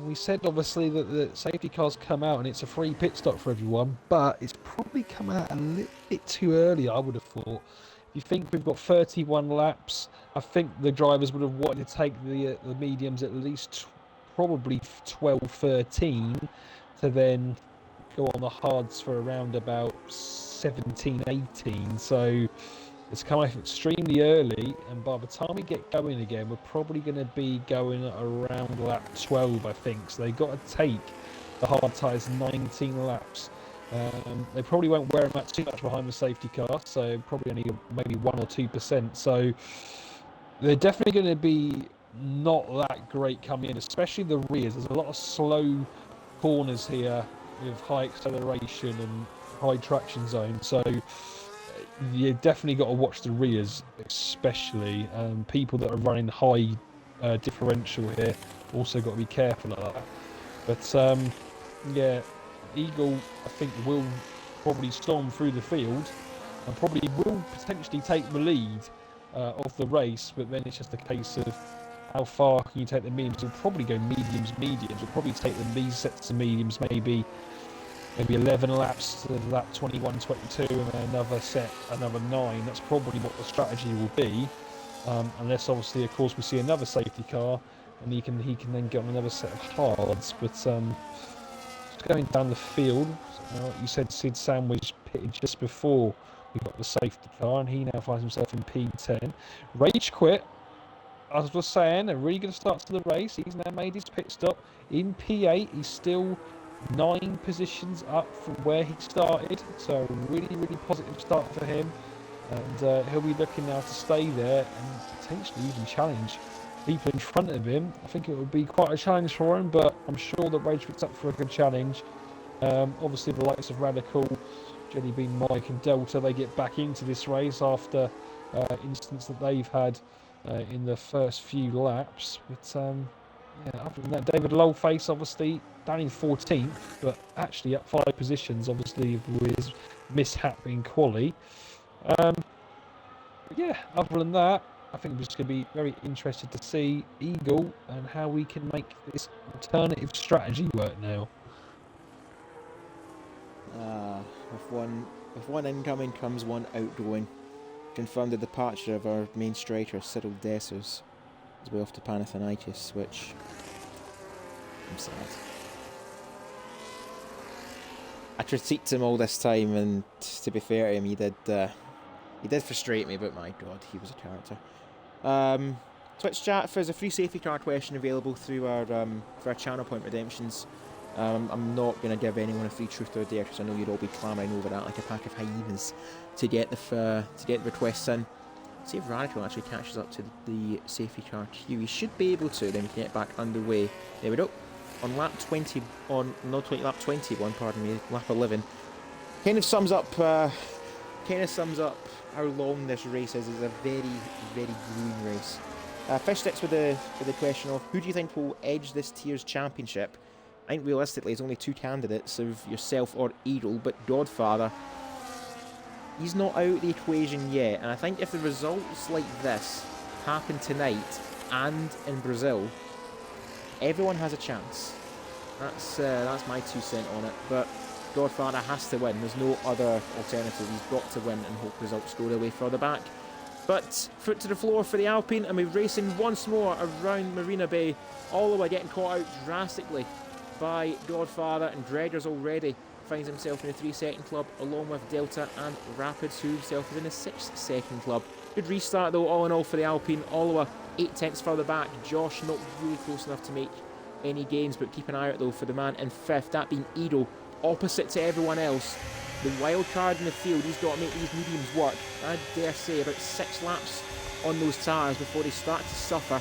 Speaker 2: we said obviously that the safety cars come out and it's a free pit stop for everyone, but it's probably come out a little bit too early, I would have thought. If you think we've got 31 laps, I think the drivers would have wanted to take the mediums at least probably 12, 13 to then go on the hards for around about 17, 18. So it's come out extremely early, and by the time we get going again, we're probably going to be going around lap 12, I think. So they've got to take the hard tyres 19 laps. They probably won't wear them out too much behind the safety car, so probably only maybe 1 or 2%. So they're definitely going to be not that great coming in, especially the rears. There's a lot of slow corners here with high acceleration and high traction zone. So you definitely got to watch the rears, especially people that are running high differential here. Also got to be careful of that. But yeah, Eagle I think will probably storm through the field and probably will potentially take the lead of the race. But then it's just a case of how far can you take the mediums. We'll probably go mediums. We'll probably take them these sets of mediums maybe 11 laps to lap 21, 22, and then another set, another 9. That's probably what the strategy will be, unless obviously, of course, we see another safety car, and he can then get on another set of hards. But just going down the field, you said Sid Sandwich pitted just before we got the safety car, and he now finds himself in P10. Rage quit. As I was saying, a really good start to the race. He's now made his pit stop in P8. He's still 9 positions up from where he started, so really positive start for him, and he'll be looking now to stay there and potentially even challenge people in front of him. I think it would be quite a challenge for him, but I'm sure that Rage Quit's up for a good challenge. Obviously the likes of Radical, Jelly Bean, Mike and Delta, they get back into this race after incidents that they've had in the first few laps. But yeah, other than that, David Lowface obviously down in 14th, but actually up 5 positions, obviously with his mishap in quali. Yeah, other than that, I think we're just going to be very interested to see Eagle and how we can make this alternative strategy work now.
Speaker 1: With one incoming comes one outgoing. Confirmed the departure of our main striker, Cyril Dessers, as way off to Panathinaikos, which I'm sad. I critiqued him all this time, and to be fair to him, he did frustrate me, but my god, he was a character. Twitch chat, if there's a free safety car question available through our for our channel point redemptions, I'm not going to give anyone a free truth or dare, because I know you'd all be clamouring over that like a pack of hyenas to get the requests in. See if Radical actually catches up to the safety car queue. He should be able to, then we can get back underway. There we go. On lap 20, lap 21, pardon me, lap 11. Kind of sums up how long this race is. It's a very grueling race. Fish sticks with the question of who do you think will edge this tier's championship? I think realistically there's only 2 candidates of yourself or Eagle, but Godfather, he's not out of the equation yet, and I think if the results like this happen tonight and in Brazil, everyone has a chance. That's my 2 cents on it, but Godfather has to win. There's no other alternative. He's got to win and hope results go their way further back. But foot to the floor for the Alpine, and we're racing once more around Marina Bay, all the way getting caught out drastically by Godfather, and Gregor's already finds himself in the 3-second club, along with Delta and Rapids, who himself is in the 6-second club. Good restart though, all in all, for the Alpine, all the way 8 tenths further back. Josh not really close enough to make any gains, but keep an eye out though for the man in 5th, that being Edo, opposite to everyone else. The wild card in the field, he's got to make these mediums work. I dare say about 6 laps on those tyres before they start to suffer.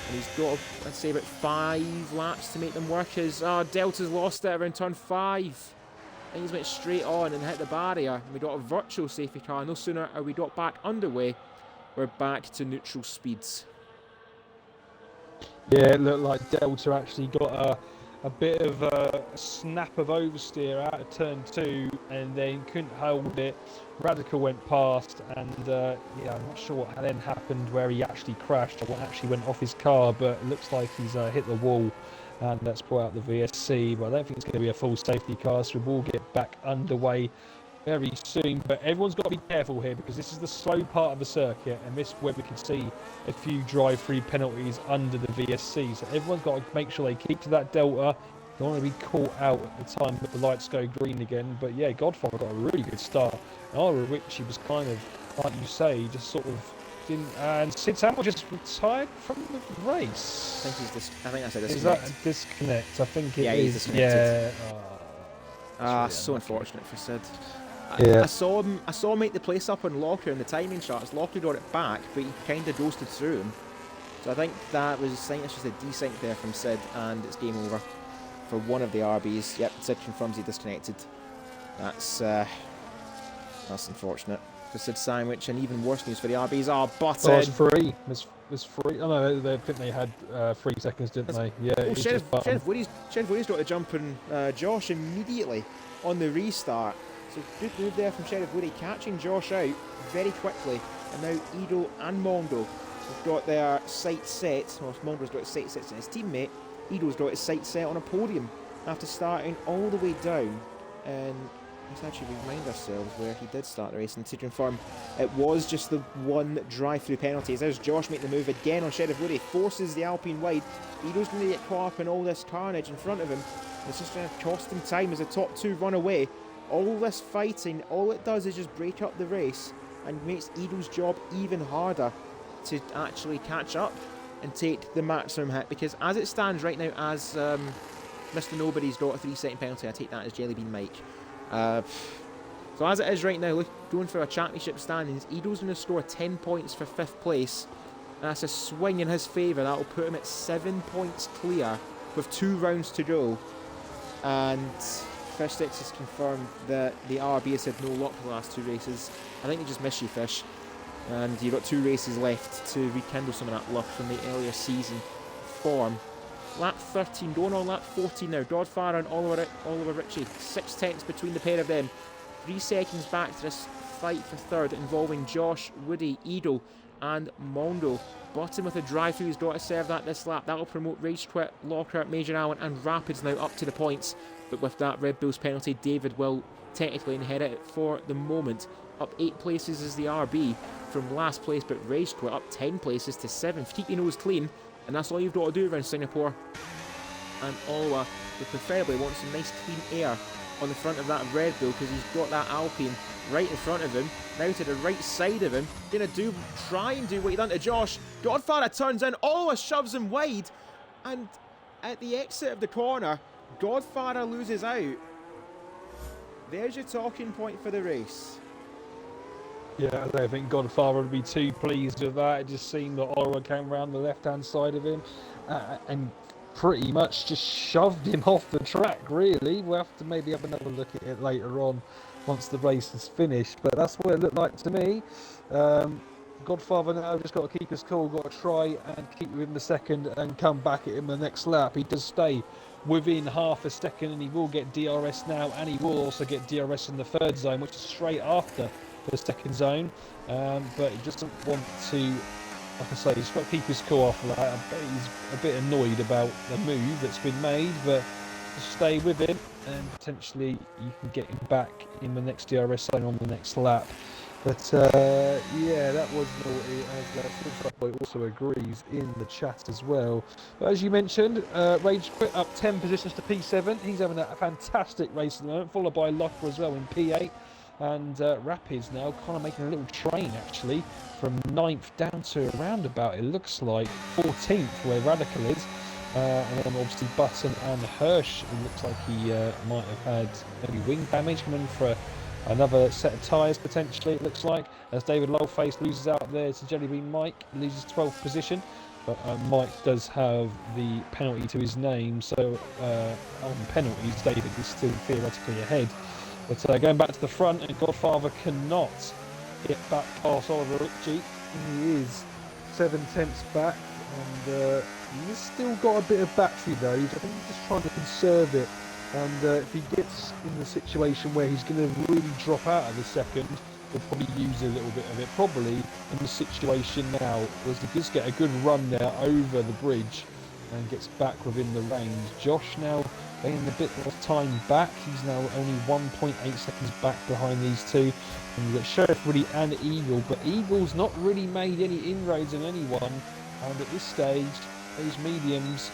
Speaker 1: And he's got, I'd say, about 5 laps to make them work. As Delta's lost it around turn 5. And he's went straight on and hit the barrier. And we got a virtual safety car. No sooner are we got back underway, we're back to neutral speeds.
Speaker 2: Yeah, it looked like Delta actually got a bit of a snap of oversteer out of turn 2, and then couldn't hold it. Radical went past, and yeah, I'm not sure what then happened where he actually crashed or what actually went off his car, but it looks like he's hit the wall, and that's brought out the VSC. But I don't think it's going to be a full safety car, so we'll get back underway very soon. But everyone's got to be careful here because this is the slow part of the circuit, and this is where we can see a few drive-through penalties under the VSC. So everyone's got to make sure they keep to that delta. Don't want to be caught out at the time that the lights go green again. But yeah, Godfather got a really good start. And Richie was kind of, like you say, just sort of didn't. And Sid Samuel just retired from the race.
Speaker 1: I think I think that's a disconnect.
Speaker 2: Is that a disconnect? I think it
Speaker 1: Yeah,
Speaker 2: is.
Speaker 1: he's disconnected.
Speaker 2: Yeah.
Speaker 1: Really so unfortunate for Sid.
Speaker 2: Yeah.
Speaker 1: I saw him make the place up on Lockyer in the timing charts. Lockyer got it back, but he kind of ghosted through him. So I think that's just a desync there from Sid, and it's game over for one of the RBs. Yep, Sid confirms he disconnected. That's unfortunate for Sid Sandwich, and even worse news for the RBs.
Speaker 2: Oh, it's free. It's free. Oh no, I think they had 3 seconds, didn't they? Yeah.
Speaker 1: Oh, Sheriff Woody's got to jump on Josh immediately on the restart. So good move there from Sheriff Woody, catching Josh out very quickly. And now Edo and Mondo have got their sights set. Well, Mondo's got his sights set on his teammate. Edo's got his sights set on a podium after starting all the way down. And let's actually remind ourselves where he did start the race, and to confirm it was just the one drive-through penalty. There's Josh making the move again on Sheriff Woody, forces the Alpine wide. Edo's going to get caught up in all this carnage in front of him. It's just going to cost him time as the top two run away. All this fighting, all it does is just break up the race and makes Edo's job even harder to actually catch up and take the maximum hit, because as it stands right now, as Mr. Nobody's got a 3-second penalty, I take that as Jellybean Mike. So as it is right now, look, going for a championship standings, Edo's going to score 10 points for 5th place. That's a swing in his favour. That will put him at 7 points clear with 2 rounds to go. And Fish Sticks has confirmed that the RB has had no luck the last 2 races. I think they just miss you, Fish. And you've got 2 races left to rekindle some of that luck from the earlier season form. Lap 13, going on lap 14 now. Godfather and Oliver Ritchie. 6 tenths between the pair of them. 3 seconds back to this fight for 3rd, involving Josh, Woody, Edo and Mondo. Bottom with a drive-through, he's got to serve that this lap. That'll promote Rage Quit, Lockhart, Major Allen and Rapids now up to the points. But with that Red Bull's penalty, David will technically inherit it for the moment. Up 8 places is the RB from last place, but Rage Quit up 10 places to 7th. Keep your nose clean, and that's all you've got to do around Singapore. And Olwa, who preferably wants some nice clean air on the front of that Red Bull, because he's got that Alpine right in front of him. Now to the right side of him, gonna try and do what he done to Josh. Godfather turns in, Olwa shoves him wide, and at the exit of the corner, Godfather loses out. There's your talking point for the race.
Speaker 2: Yeah, I don't think Godfather would be too pleased with that. It just seemed that Oliver came around the left-hand side of him and pretty much just shoved him off the track, really. We'll have to maybe have another look at it later on once the race is finished, but that's what it looked like to me. Godfather now just got to keep his cool, got to try and keep within the second and come back at him the next lap. He does stay within half a second, and he will get DRS now, and he will also get DRS in the 3rd zone, which is straight after the 2nd zone, but he doesn't want to, like I say, he's got to keep his cool after that. I bet he's a bit annoyed about the move that's been made, but just stay with him and potentially you can get him back in the next DRS zone on the next lap. But yeah, that was naughty, as Full also agrees in the chat as well. But as you mentioned, Rage Quit up 10 positions to P7. He's having a fantastic race at the moment, followed by Locker as well in P8. And Rapids now kind of making a little train, actually, from 9th down to around about, it looks like, 14th where Radical is. And then obviously Button and Hirsch, it looks like he might have had maybe wing damage coming for another set of tyres potentially, it looks like, as David Lowface loses out there to Jellybean Mike, loses 12th position. But Mike does have the penalty to his name, so on penalties, David is still theoretically ahead. But going back to the front, and Godfather cannot get back past Oliver Ritchie. He is 7 tenths back. And he's still got a bit of battery though. I think he's just trying to conserve it. And if he gets in the situation where he's going to really drop out of the second, he'll probably use a little bit of it. Probably in the situation now, was to just get a good run there over the bridge and gets back within the range. Josh now gaining a bit more time back. He's now only 1.8 seconds back behind these two. And you've got Sheriff Woody and Eagle, but Eagle's not really made any inroads on anyone. And at this stage, those mediums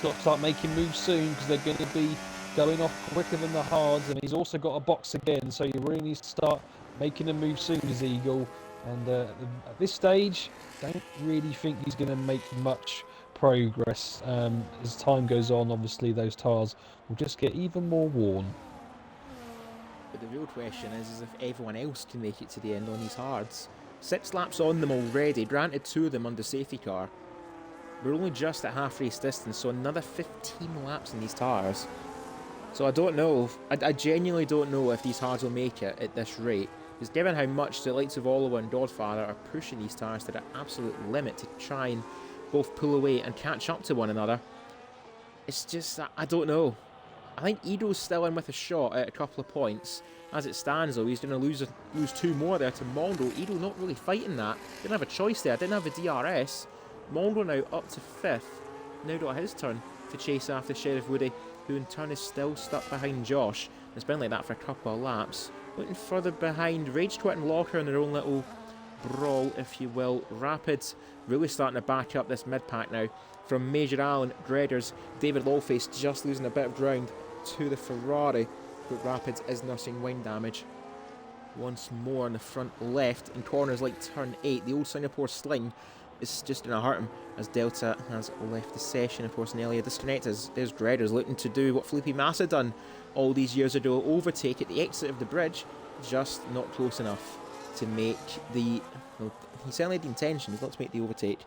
Speaker 2: got to start making moves soon because they're going to be going off quicker than the hards. And he's also got a box again, so he really needs to start making a move soon as Eagle. And at this stage, don't really think he's going to make much progress. As time goes on, obviously those tires will just get even more worn.
Speaker 1: But the real question is if everyone else can make it to the end on these hards. 6 laps on them already, granted 2 of them under safety car. We're only just at half race distance, so another 15 laps in these tyres. So I don't know, I genuinely don't know if these hards will make it at this rate. Because given how much the likes of Oliver and Godfather are pushing these tyres to their absolute limit to try and both pull away and catch up to one another, it's just, I don't know. I think Edo's still in with a shot at a couple of points. As it stands though, he's going to lose 2 more there to Mondo. Edo not really fighting that. Didn't have a choice there, didn't have a DRS. Mondo now up to 5th. Now got his turn to chase after Sheriff Woody, who in turn is still stuck behind Josh. It's been like that for a couple of laps. Looking further behind, Rage Twit and Locker in their own little brawl, if you will. Rapids really starting to back up this mid-pack now. From Major Allen, Dreaders, David Lawface just losing a bit of ground to the Ferrari, but Rapids is nursing wind damage. Once more on the front left, in corners like turn 8, the old Singapore sling is just going to hurt him as Delta has left the session. Of course, Nelia disconnected. There's Dreaders looking to do what Felipe Massa done all these years ago, overtake at the exit of the bridge, just not close enough to make the... Well, he certainly had the intention, not to make the overtake.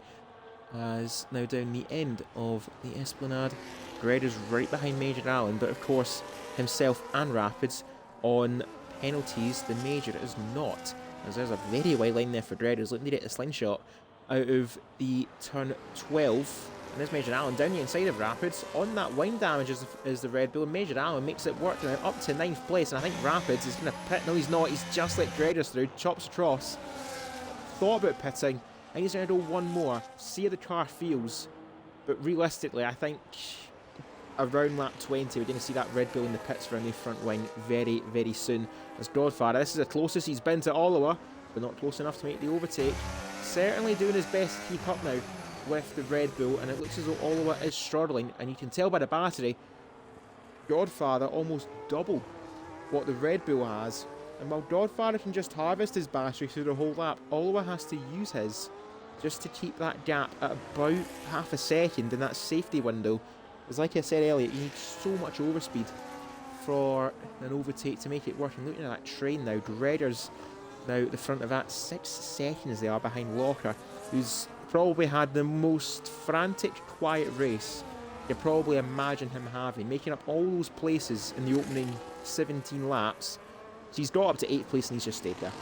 Speaker 1: As now down the end of the Esplanade, Dreaders right behind Major Allen, but of course himself and Rapids on penalties. The Major is not, as there's a very wide line there for Dreaders looking to get a slingshot out of the turn 12. And there's Major Allen down the inside of Rapids. On that wind damage is the Red Bull. Major Allen makes it work now up to 9th place. And I think Rapids is going to pit. No, he's not. He's just let Dreaders through. Chops across. Thought about pitting. I think he's going to do one more. See how the car feels. But realistically, I think around lap 20, we're going to see that Red Bull in the pits around the front wing very, very soon. As Godfather, this is the closest he's been to Oliver, but not close enough to make the overtake. Certainly doing his best to keep up now with the Red Bull, and it looks as though Oliver is struggling, and you can tell by the battery, Godfather almost double what the Red Bull has. And while Godfather can just harvest his battery through the whole lap, Oliver has to use his just to keep that gap at about half a second in that safety window. Because like I said earlier, you need so much overspeed for an overtake to make it work. And looking at that train now, Dreaders now at the front of that, 6 seconds they are behind Locker, who's probably had the most frantic, quiet race you can probably imagine him having, making up all those places in the opening 17 laps. So he's got up to 8th place and he's just stayed there.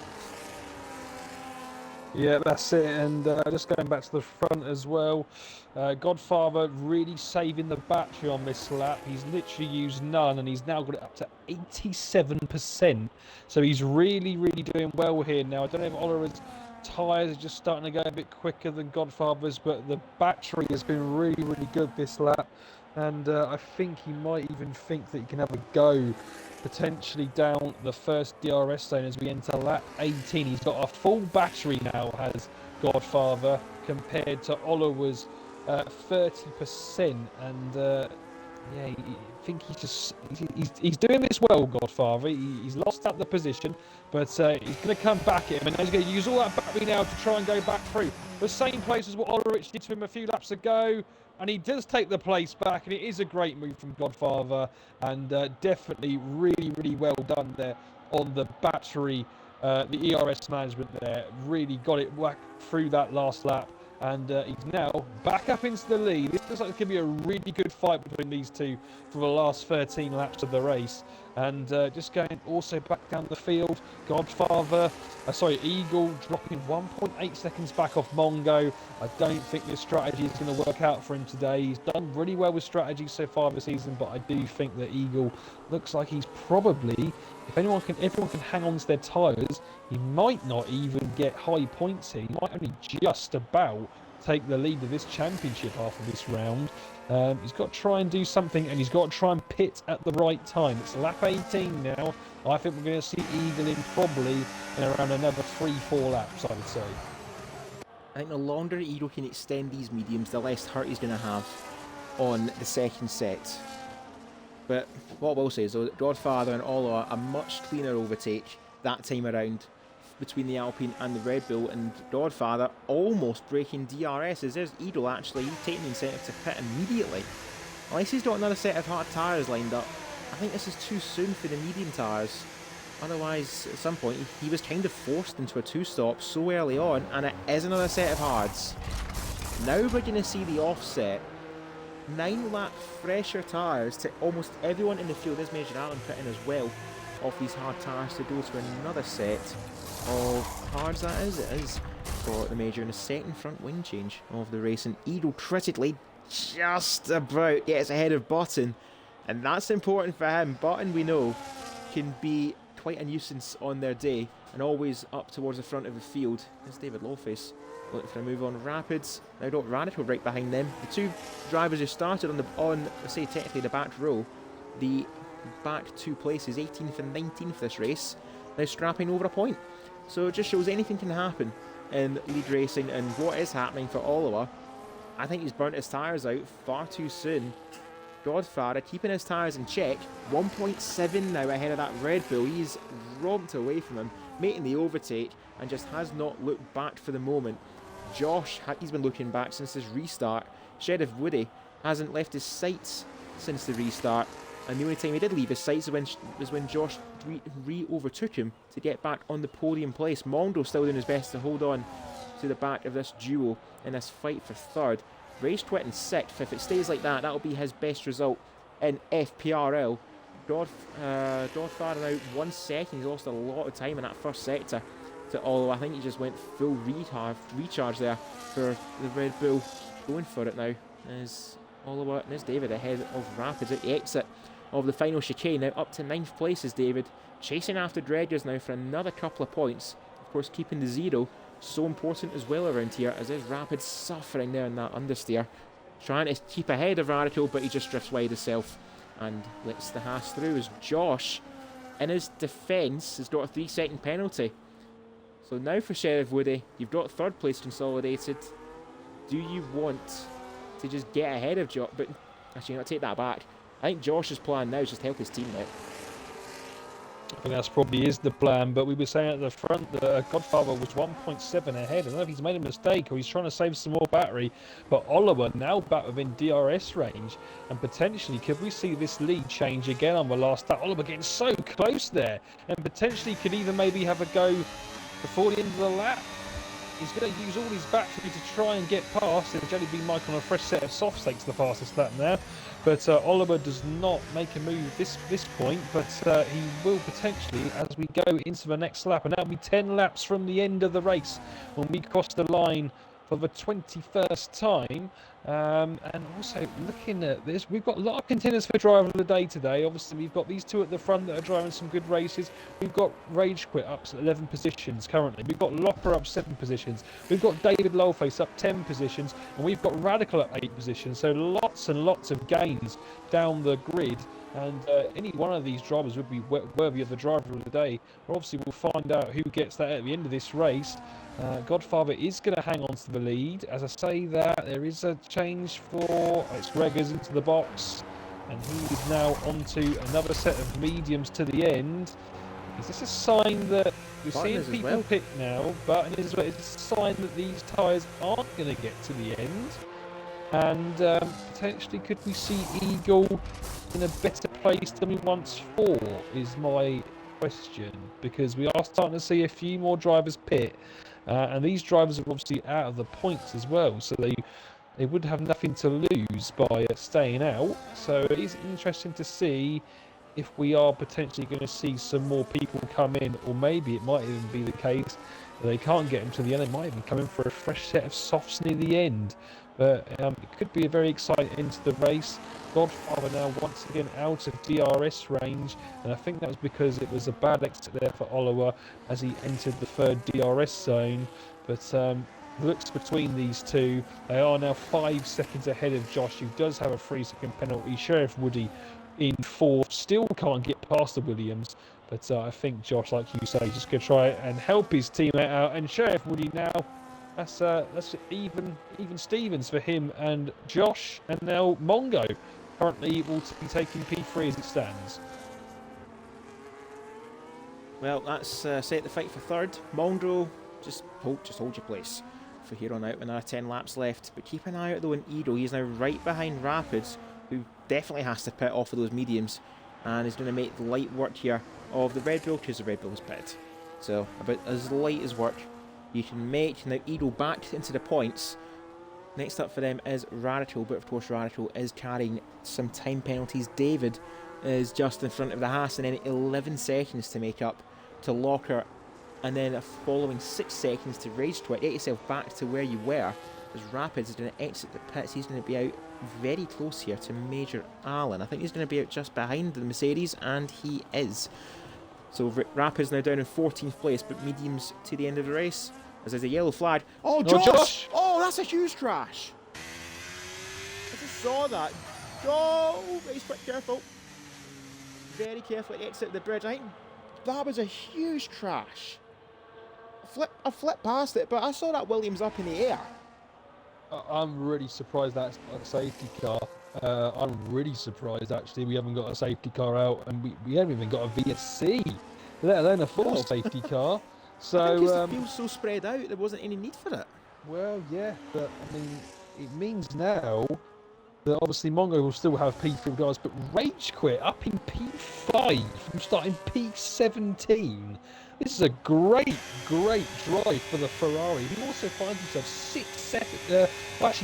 Speaker 2: Yeah, that's it. And just going back to the front as well, Godfather really saving the battery on this lap. He's literally used none, and he's now got it up to 87%. So he's really, really doing well here now. I don't know if Oliver's tyres are just starting to go a bit quicker than Godfather's, but the battery has been really, really good this lap. And I think he might even think that he can have a go potentially down the first DRS zone as we enter lap 18. He's got a full battery now, has Godfather, compared to Oliver's 30%. And yeah, I think he's doing this well, Godfather. He's lost out the position, but he's going to come back at him, and he's going to use all that battery now to try and go back through. The same place as what Ulrich did to him a few laps ago, and he does take the place back, and it is a great move from Godfather, and definitely really, really well done there on the battery, the ERS management there. Really got it whack through that last lap. And he's now back up into the lead. This looks like it's going to be a really good fight between these two for the last 13 laps of the race. And just going also back down the field, Eagle dropping 1.8 seconds back off Mongo. I don't think this strategy is going to work out for him today. He's done really well with strategy so far this season, but I do think that Eagle looks like he's probably, if everyone can hang on to their tyres, he might not even get high points here. He might only just about take the lead of this championship after this round. He's got to try and do something, and he's got to try and pit at the right time. It's lap 18 now. I think we're going to see Eagle in probably in around another 3-4 laps, I would say.
Speaker 1: I think the longer Eagle can extend these mediums, the less hurt he's going to have on the second set. But what I will say is, though, Godfather and Ola a much cleaner overtake that time around between the Alpine and the Red Bull, and Godfather almost breaking DRS as there's Eagle actually taking the incentive to pit immediately. Unless he's got another set of hard tyres lined up, I think this is too soon for the medium tyres. Otherwise, at some point, he was kind of forced into a two-stop so early on, and it is another set of hards. Now we're going to see the offset. 9-lap fresher tyres to almost everyone in the field. There's Major Allen pitting as well off these hard tyres to go to another set of hards, that is. It is for the Major in the second front wing change of the race, and Eagle critically just about gets ahead of Button, and that's important for him. Button, we know, can be quite a nuisance on their day and always up towards the front of the field. There's David Lawface looking for a move on Rapids. Now Dot Radical right behind them. The two drivers who started on say technically the back row, the back two places, 18th and 19th this race, now scrapping over a point. So it just shows anything can happen in lead racing, and what is happening for Oliver. I think he's burnt his tyres out far too soon. Godfather keeping his tyres in check. 1.7 now ahead of that Red Bull. He's romped away from him, making the overtake, and just has not looked back for the moment. Josh, he's been looking back since his restart. Sheriff Woody hasn't left his sights since the restart, and the only time he did leave his sights was when Josh re-overtook him to get back on the podium place. Mondo still doing his best to hold on to the back of this duo in this fight for third. Rage Twit in sixth. If it stays like that, that'll be his best result in FPRL. Godfather now 1 second. He's lost a lot of time in that first sector to Olo. I think he just went full recharge there for the Red Bull. Going for it now is Oliver, and there's David ahead of Rapids at the exit of the final chicane. Now up to 9th place is David, chasing after Dredgers now for another couple of points. Of course, keeping the zero so important as well around here, as there's Rapids suffering there in that understeer, trying to keep ahead of Radical, but he just drifts wide himself and lets the Haas through, as Josh, in his defence, has got a 3-second penalty. So now for Sheriff Woody, you've got third place consolidated. Do you want to just get ahead of Josh? But actually, I'll take that back. I think Josh's plan now is just help his team out.
Speaker 2: I think that's probably is the plan, but we were saying at the front that Godfather was 1.7 ahead. I don't know if he's made a mistake or he's trying to save some more battery, but Oliver now back within DRS range, and potentially could we see this lead change again on the last lap? Oliver getting so close there, and potentially could even maybe have a go before the end of the lap. He's going to use all his battery to try and get past. It'll only be Mike on a fresh set of soft stakes the fastest lap now. But Oliver does not make a move this point, but he will potentially as we go into the next lap. And that'll be 10 laps from the end of the race when we cross the line for the 21st time. And also looking at this, we've got a lot of contenders for driver of the day today. Obviously we've got these two at the front that are driving some good races. We've got Rage Quit up 11 positions currently. We've got Locker up 7 positions. We've got David Lowface up 10 positions, and we've got Radical up 8 positions. So lots and lots of gains down the grid, and any one of these drivers would be worthy of the driver of the day. Well, obviously we'll find out who gets that at the end of this race. Godfather is going to hang on to the lead. As I say that, there is a change for it's Reggers into the box, and he is now onto another set of mediums to the end. Is this a sign that we're seeing people pick now? But it's a sign that these tyres aren't going to get to the end, and potentially could we see Eagle in a better place than we once thought, is my question, because we are starting to see a few more drivers pit. And these drivers are obviously out of the points as well, so they would have nothing to lose by staying out. So it is interesting to see if we are potentially going to see some more people come in, or maybe it might even be the case that they can't get them to the end. They might even come in for a fresh set of softs near the end. But it could be a very exciting end to the race. Godfather now once again out of DRS range, and I think that was because it was a bad exit there for Oliver as he entered the third DRS zone. But looks between these two, they are now 5 seconds ahead of Josh, who does have a 3-second penalty. Sheriff Woody in fourth, still can't get past the Williams, but I think Josh, like you say, just going to try and help his teammate out. And Sheriff Woody now, that's even Stevens for him and Josh, and now Mongo currently will be taking P3 as it stands.
Speaker 1: Well, that's set the fight for third. Mongo, just hold your place for here on out with another 10 laps left. But keep an eye out though on Edo. He's now right behind Rapids, who definitely has to pit off of those mediums, and is going to make the light work here of the Red Bull, because the Red Bull is pit. So about as light as work you can make. Now Edo back into the points. Next up for them is Radical, but of course Radical is carrying some time penalties. David is just in front of the Haas, and then 11 seconds to make up to Locker, and then a following 6 seconds to Rage Quit. Get yourself back to where you were, as Rapids is going to exit the pits. He's going to be out very close here to Major Allen. I think he's going to be out just behind the Mercedes, and he is. So Rapids now down in 14th place, but mediums to the end of the race, as there's a yellow flag. Oh, Josh! Oh, that's a huge crash! I just saw that. Oh, Race Quit, careful. Very careful to exit the bridge. I think that was a huge crash. I flipped past it, but I saw that Williams up in the air.
Speaker 2: I'm really surprised that's a safety car. I'm really surprised actually we haven't got a safety car out, and we haven't even got a VSC, let alone a full safety car. So
Speaker 1: I think the field's so spread out, there wasn't any need for it.
Speaker 2: Well, yeah, but I mean, it means now that obviously Mongo will still have P3 guys, but Rage Quit up in P5 from starting P17. This is a great drive for the Ferrari. He also finds himself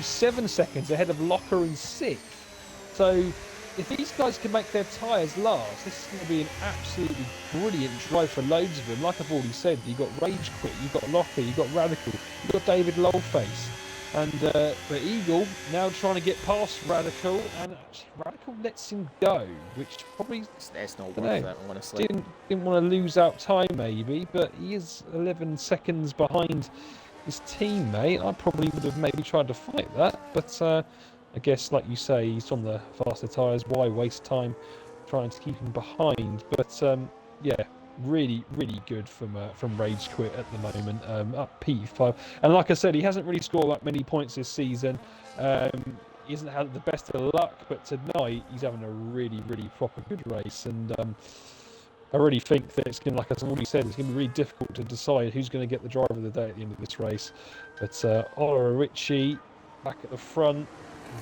Speaker 2: 7 seconds ahead of Locker in 6th. So if these guys can make their tyres last, this is going to be an absolutely brilliant drive for loads of them. Like I've already said, you've got Rage Quit, you've got Locker, you've got Radical, you've got David Lowface. And but Eagle now trying to get past Radical, and actually Radical lets him go, which probably
Speaker 1: it's not worth it, honestly.
Speaker 2: Didn't want to lose out time maybe, but he is 11 seconds behind his teammate. I probably would have maybe tried to fight that, but I guess like you say, he's on the faster tyres. Why waste time trying to keep him behind? But yeah. Really good from Rage Quit at the moment, up P5, and like I said, he hasn't really scored that many points this season. He hasn't had the best of luck, but tonight he's having a really proper good race, and I really think that it's going to, like I've already said, it's going to be really difficult to decide who's going to get the driver of the day at the end of this race. But Oliver Ritchie back at the front,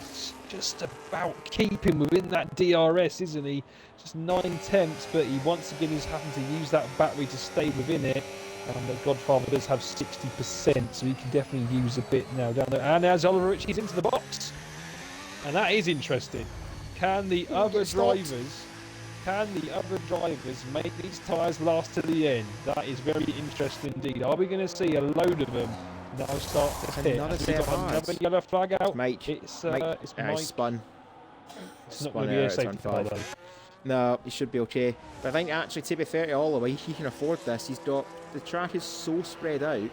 Speaker 2: he's just about keeping within that DRS, isn't he? Just 9/10, but he once again is having to use that battery to stay within it. And the Godfather does have 60%, so he can definitely use a bit now down there. And as Oliver Ritchie's into the box, and that is interesting. Can the other drivers make these tyres last to the end? That is very interesting indeed. Are we going to see a load of them now start to hit? Another yellow flag out.
Speaker 1: Mike.
Speaker 2: It's
Speaker 1: Mike. Spun.
Speaker 2: It's not going to be a safety car though.
Speaker 1: No, he should be okay. But I think actually, to be fair to Oliver, he can afford this. The track is so spread out,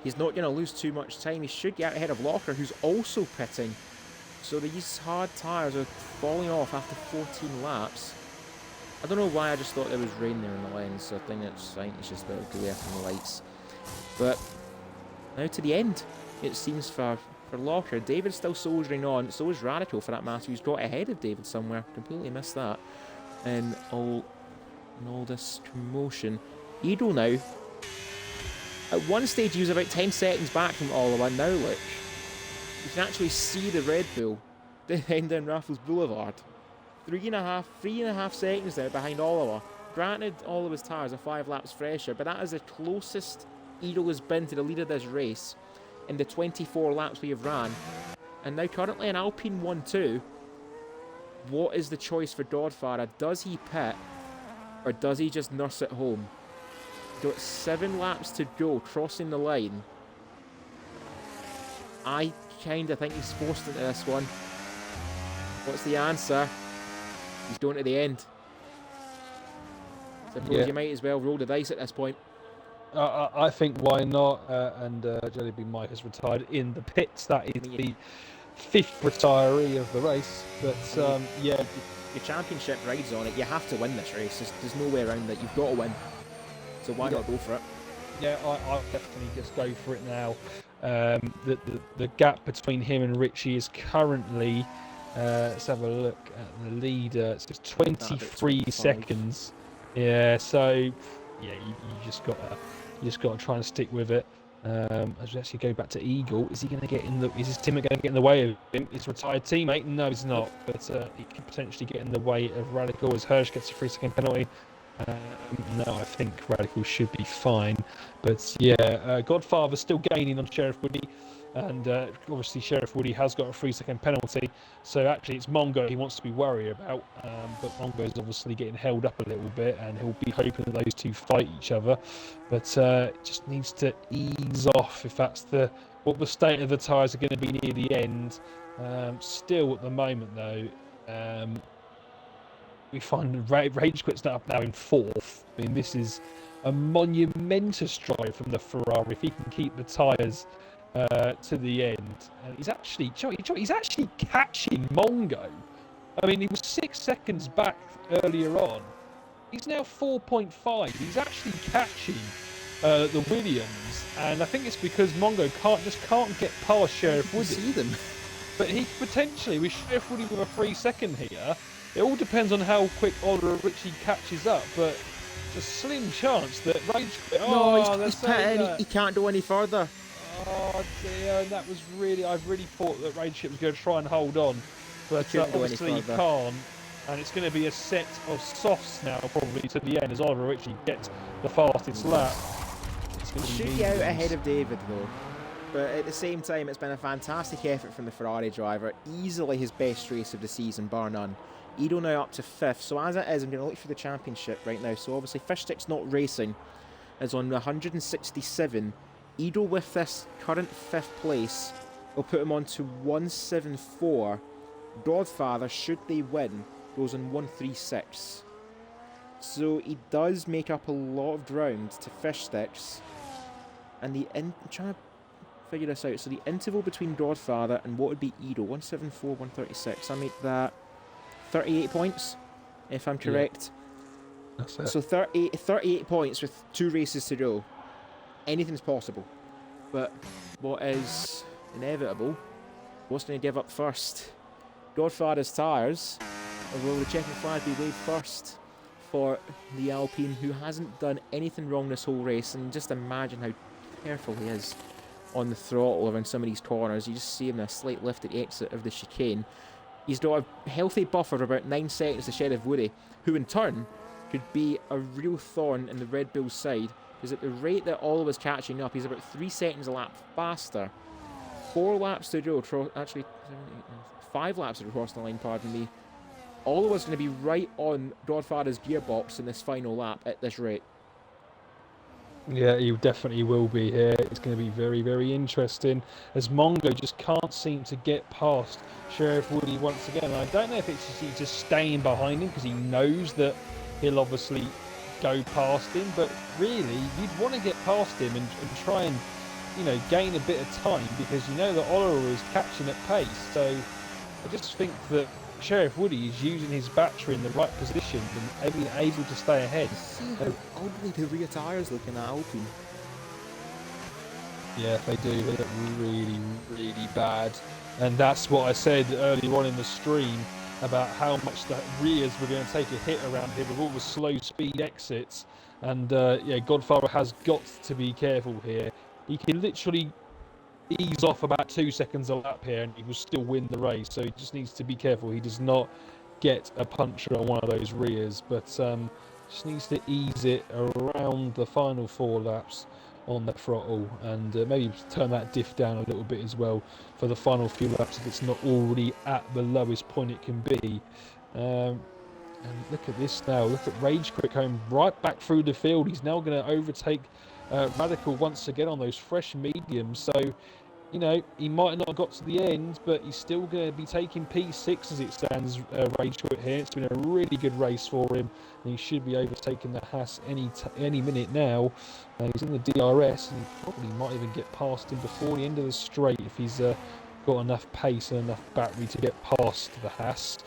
Speaker 1: he's not going to lose too much time. He should get out ahead of Locker, who's also pitting. So these hard tyres are falling off after 14 laps. I don't know why, I just thought there was rain there in the lens, so I think it's just a bit of glare from the lights. But now to the end, it seems for Locker. David's still soldiering on, so is Radical for that matter, who's got ahead of David somewhere. Completely missed that. And all this commotion. Edo now, at one stage he was about 10 seconds back from Oliver. Now look, you can actually see the Red Bull heading down Raffles Boulevard. 3.5 seconds there behind Oliver. Granted, Oliver's tyres are 5 laps fresher, but that is the closest Edo has been to the lead of this race in the 24 laps we have ran. And now currently an Alpine 1-2. What is the choice for Dodfather? Does he pit, or does he just nurse it home? Got 7 laps to go, crossing the line. I kind of think he's forced into this one. What's the answer? He's going to the end. Suppose you might as well roll the dice at this point.
Speaker 2: I think why not? And Jellybean Mike has retired in the pits. That is the 5th retiree of the race. But yeah,
Speaker 1: your championship rides on it. You have to win this race. There's no way around it. You've got to win. So why not go for it?
Speaker 2: Yeah, I'll definitely just go for it now. The gap between him and Richie is currently, let's have a look at the leader. It's just 23 seconds. Yeah, so yeah, you just got to try and stick with it. As we actually go back to Eagle, is he going to get in the? Is his teammate going to get in the way of him? His retired teammate? No, he's not. But he could potentially get in the way of Radical as Hirsch gets a 3-second penalty. No, I think Radical should be fine. But yeah, Godfather still gaining on Sheriff Woody, and obviously Sheriff Woody has got a 3-second penalty. So actually, it's Mongo he wants to be worried about. But Mongo's obviously getting held up a little bit, and he'll be hoping that those two fight each other. But it just needs to ease off if that's what the state of the tyres are going to be near the end. Still at the moment though. We find Rage Quit's now in 4th. I mean, this is a monumentous drive from the Ferrari if he can keep the tyres to the end. And he's actually, he's actually catching Mongo. I mean, he was 6 seconds back earlier on. He's now 4.5. He's actually catching the Williams, and I think it's because Mongo can't get past Sheriff Woody.
Speaker 1: See them,
Speaker 2: but he potentially with Sheriff Woody with a 3-second here. It all depends on how quick Oliver Richie catches up, but there's a slim chance that Rage Quit.
Speaker 1: He's pitting. He can't go any further.
Speaker 2: Oh dear, and that was really. I really thought that Rage Quit was going to try and hold on, but obviously he can't. And it's going to be a set of softs now, probably to the end, as Oliver Richie gets the fastest lap.
Speaker 1: Should be out ahead of David though. But at the same time, it's been a fantastic effort from the Ferrari driver. Easily his best race of the season, bar none. Edo now up to 5th, so as it is, I'm going to look for the championship right now. So obviously Fishstick's not racing, is on 167. Edo with this current 5th place will put him on to 174. Godfather, should they win, goes on 136. So he does make up a lot of ground to Fishsticks. And I'm trying to figure this out. So the interval between Godfather and what would be Edo, 174, 136. I make that 38 points, if I'm correct.
Speaker 2: Yeah, that's it.
Speaker 1: So 38 points with 2 races to go. Anything's possible. But what is inevitable, what's going to give up first? Godfather's tyres, or will the checkered flag be waved first for the Alpine, who hasn't done anything wrong this whole race? And just imagine how careful he is on the throttle around some of these corners. You just see him a slight lift at the exit of the chicane. He's got a healthy buffer of about 9 seconds to Sheriff Woody, who in turn could be a real thorn in the Red Bull's side, because at the rate that Oliver was catching up, he's about 3 seconds a lap faster. 4 laps to go, actually 5 laps to cross the line, pardon me. Oliver's going to be right on Godfather's gearbox in this final lap at this rate.
Speaker 2: Yeah, he definitely will be here. It's going to be very, very interesting, as Mongo just can't seem to get past Sheriff Woody once again. And I don't know if it's just he's just staying behind him because he knows that he'll obviously go past him, but really you'd want to get past him and try and, gain a bit of time, because you know that Oliver is catching at pace. So I just think that Sheriff Woody is using his battery in the right position and being able to stay ahead.
Speaker 1: See how ugly the rear tyres look in that Alpine.
Speaker 2: Yeah, they do. They look really, really bad. And that's what I said earlier on in the stream about how much the rears were going to take a hit around here with all the slow speed exits. And yeah, Godfather has got to be careful here. He can literally ease off about 2 seconds a lap here and he will still win the race. So he just needs to be careful he does not get a puncture on one of those rears. But just needs to ease it around the final 4 laps. on the throttle, and maybe turn that diff down a little bit as well for the final few laps if it's not already at the lowest point it can be. And look at this now. Look at Rage Quit going right back through the field. He's now going to overtake Radical once again on those fresh mediums. So, you know, he might not have got to the end, but he's still going to be taking P6 as it stands, Rage Quit here. It's been a really good race for him, and he should be overtaking the Haas any minute now. He's in the DRS, and he probably might even get past him before the end of the straight if he's got enough pace and enough battery to get past the Haas.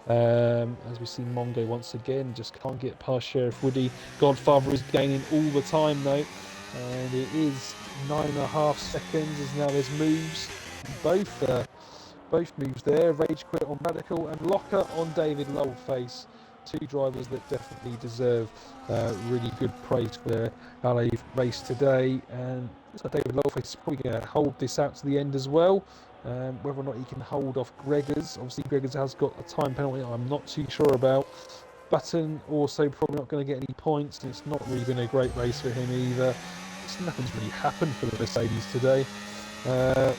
Speaker 2: As we see Mongo once again, just can't get past Sheriff Woody. Godfather is gaining all the time though, and it is 9.5 seconds as now there's moves. Both moves there. Rage Quit on Radical and Locker on David Loleface. Two drivers that definitely deserve really good praise for their LA race today. And so David Loleface is probably going to hold this out to the end as well. Whether or not he can hold off Gregors. Obviously Gregors has got a time penalty I'm not too sure about. Button also probably not going to get any points, and it's not really been a great race for him either. Nothing's really happened for the Mercedes today. And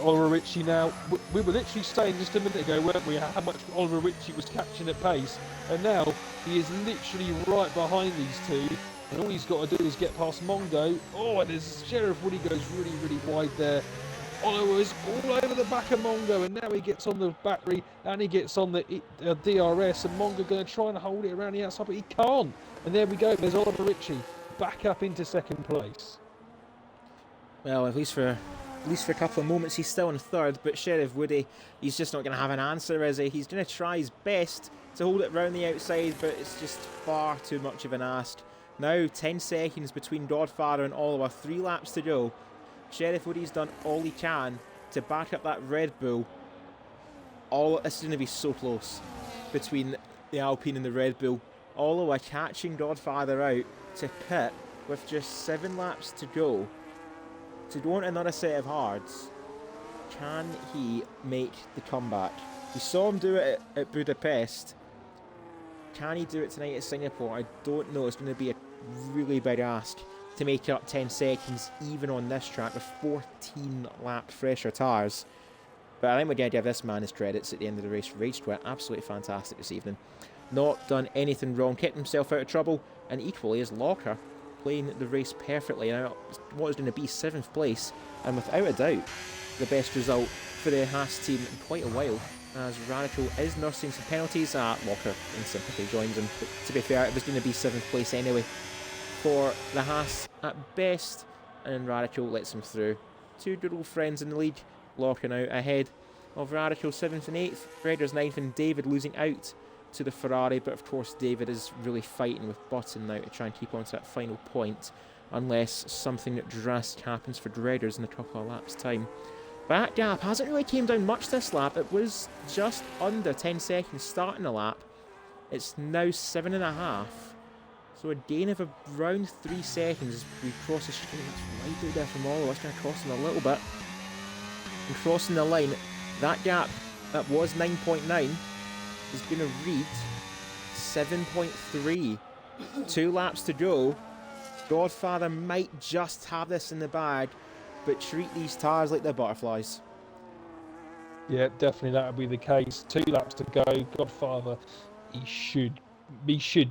Speaker 2: Oliver Ritchie now, we were literally saying just a minute ago, weren't we, how much Oliver Ritchie was catching at pace, and now he is literally right behind these two, and all he's got to do is get past Mongo. Oh, and there's Sheriff Woody goes really, really wide there. Oliver is all over the back of Mongo, and now he gets on the battery and he gets on the DRS, and Mongo going to try and hold it around the outside, but he can't. And there we go, there's Oliver Ritchie back up into second place.
Speaker 1: Well, at least for a couple of moments he's still in third, but Sheriff Woody, he's just not going to have an answer, is he? He's going to try his best to hold it round the outside, but it's just far too much of an ask. Now 10 seconds between Godfather and Oliver, 3 laps to go. Sheriff Woody's done all he can to back up that Red Bull. This is going to be so close between the Alpine and the Red Bull. Oliver catching Godfather out to pit with just 7 laps to go. To go on another set of hards. Can he make the comeback? We saw him do it at Budapest. Can he do it tonight at Singapore? I don't know. It's going to be a really big ask to make up 10 seconds even on this track with 14 lap fresher tyres. But I think we're going to give this man his credits at the end of the race. Rage Quit, absolutely fantastic this evening. Not done anything wrong, kept himself out of trouble, and equally as Locker, playing the race perfectly. Now, what is going to be 7th place, and without a doubt, the best result for the Haas team in quite a while, as Radical is nursing some penalties. Locker in sympathy joins him, but to be fair, it was going to be 7th place anyway for the Haas at best, and Radical lets him through. 2 good old friends in the league, Locker now ahead of Radical 7th and 8th, Gregors 9th, and David losing out to the Ferrari, but of course David is really fighting with Button now to try and keep on to that final point, unless something drastic happens for Gregors in a couple of laps time. That gap hasn't really came down much this lap. It was just under 10 seconds starting the lap. It's now 7.5. So a gain of around 3 seconds as we cross the street. That's right out there from Oliver. Let's going to cross him a little bit. And crossing the line, that gap that was 9.9 is going to read 7.3. 2 laps to go. Godfather might just have this in the bag, but treat these tyres like they're butterflies.
Speaker 2: Yeah, definitely that would be the case. 2 laps to go. Godfather, he should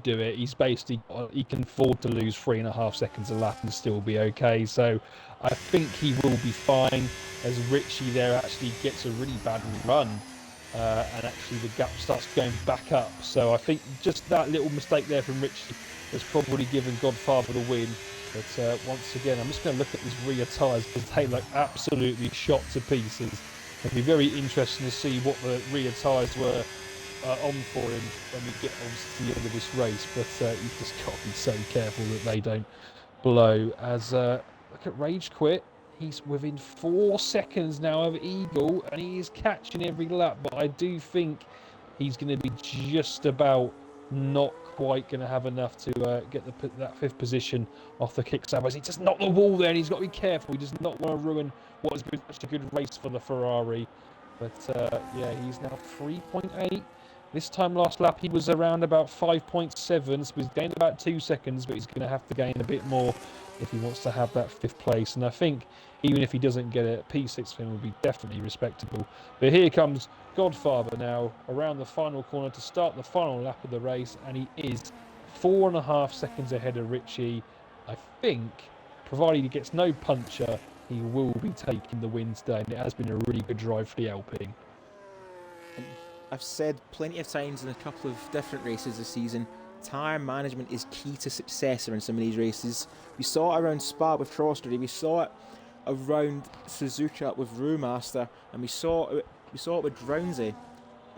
Speaker 2: do it. He's basically, he can afford to lose 3.5 seconds a lap and still be okay. So I think he will be fine, as Ritchie there actually gets a really bad run. And actually the gap starts going back up. So I think just that little mistake there from Ritchie has probably given Godfather the win. But once again, I'm just going to look at his rear tyres because they look absolutely shot to pieces. It'll be very interesting to see what the rear tyres were on for him when we get to the end of this race. But you've just got to be so careful that they don't blow. As look at Rage Quit. He's within 4 seconds now of Eagle, and he is catching every lap. But I do think he's going to be just about not quite going to have enough to get that 5th position off the kickstart. He just knocked the wall there, and he's got to be careful. He does not want to ruin what has been such a good race for the Ferrari. But yeah, he's now 3.8. This time last lap he was around about 5.7, so he's gained about 2 seconds, but he's going to have to gain a bit more if he wants to have that 5th place. And I think even if he doesn't get it, P6 for him will be definitely respectable. But here comes Godfather now around the final corner to start the final lap of the race, and he is 4.5 seconds ahead of Richie. I think, provided he gets no puncture, he will be taking the win today, and it has been a really good drive for the Alpine.
Speaker 1: I've said plenty of times in a couple of different races this season, tyre management is key to success around some of these races. We saw it around Spa with Trosterday, we saw it around Suzuka with Brewmaster, and we saw it with Drownsy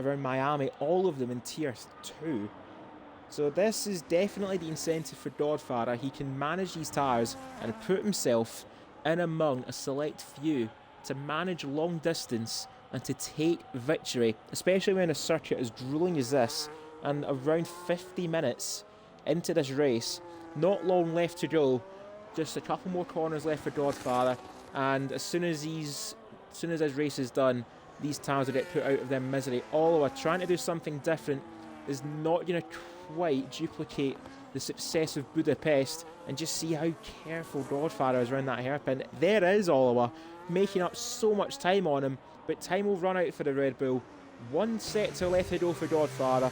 Speaker 1: around Miami, all of them in Tier 2. So this is definitely the incentive for Dodfather. He can manage these tyres and put himself in among a select few to manage long distance and to take victory, especially when a circuit as grueling as this, and around 50 minutes into this race, not long left to go, just a couple more corners left for Dodfather, and as soon as this race is done, these tyres will get put out of their misery. Oliver trying to do something different is not going to quite duplicate the success of Budapest, and just see how careful Dodfather is around that hairpin. There is Oliver making up so much time on him, but time will run out for the Red Bull. One sector left to go for Dodfather.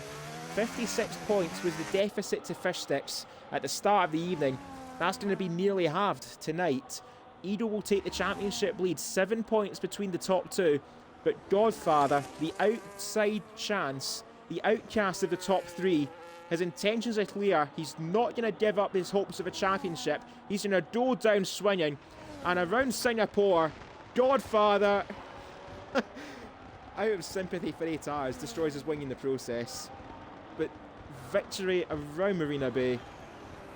Speaker 1: 56 points was the deficit to Fish Sticks at the start of the evening. That's going to be nearly halved tonight. Edo will take the championship lead, 7 points between the top two, but Dodfather, the outside chance, the outcast of the top three, his intentions are clear. He's not going to give up his hopes of a championship. He's going to go down swinging, and around Singapore, Dodfather, out of sympathy for ATARs, destroys his wing in the process. But victory around Marina Bay.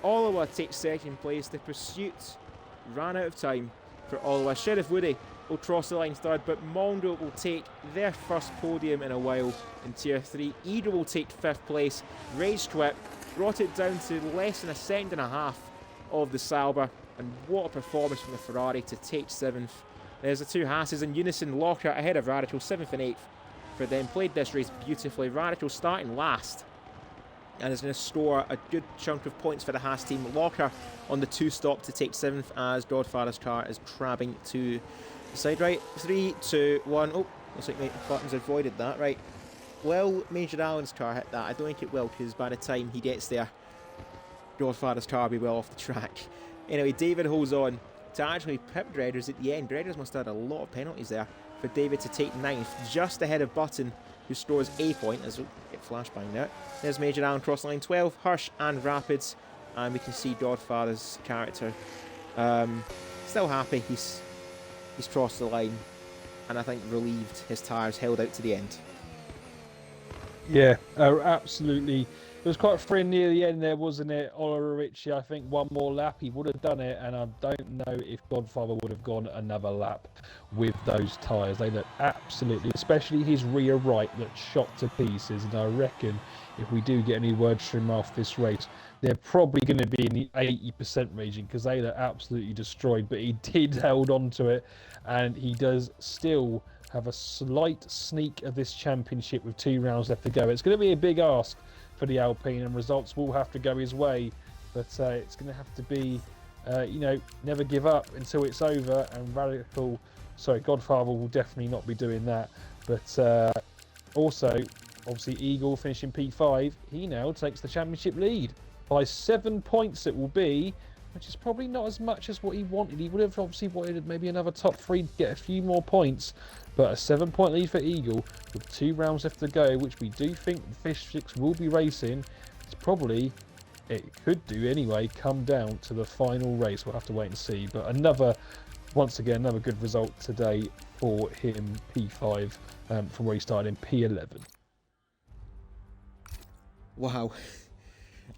Speaker 1: Oliver takes second place. The pursuit ran out of time for Oliver. Sheriff Woody will cross the line third, but Mondo will take their first podium in a while in Tier 3. Edo will take 5th place. Rage Quit brought it down to less than a second and a half of the Sauber, and what a performance from the Ferrari to take 7th. There's the two Hasses in unison. Lockhart ahead of Radical, 7th and 8th for them. Played this race beautifully. Radical starting last, and is going to score a good chunk of points for the Haas team. Lockhart on the 2-stop to take 7th as Dodfather's car is crabbing to the side. Right, 3, 2, 1. Oh, looks like my buttons avoided that. Right, well, Major Allen's car hit that. I don't think it will, because by the time he gets there, Dodfather's car will be well off the track. Anyway, David holds on to actually pip Dreaders at the end. Dreaders must have had a lot of penalties there for David to take 9th, just ahead of Button, who scores a point as we get flashbang there. There's Major Allen cross line 12, Hirsch and Rapids, and we can see Dodfather's character still happy. He's crossed the line, and I think relieved. His tyres held out to the end.
Speaker 2: Yeah, absolutely. It was quite free near the end there, wasn't it? Oliver Ritchie, I think one more lap, he would have done it, and I don't know if Godfather would have gone another lap with those tyres. They look absolutely, especially his rear right, looked shot to pieces, and I reckon if we do get any words from him after this race, they're probably going to be in the 80% region, because they look absolutely destroyed, but he did hold on to it, and he does still have a slight sneak of this championship with 2 rounds left to go. It's going to be a big ask for the Alpine, and results will have to go his way, but it's going to have to be never give up until it's over. And Godfather will definitely not be doing that, but also obviously Eagle finishing P5, he now takes the championship lead by 7 points. It will be, which is probably not as much as what he wanted. He would have obviously wanted maybe another top 3 to get a few more points, but a 7-point lead for Eagle with 2 rounds left to go, which we do think Fish Sticks will be racing. It's probably, it could do anyway, come down to the final race. We'll have to wait and see, but once again, another good result today for him, P5, from where he started in P11.
Speaker 1: Wow.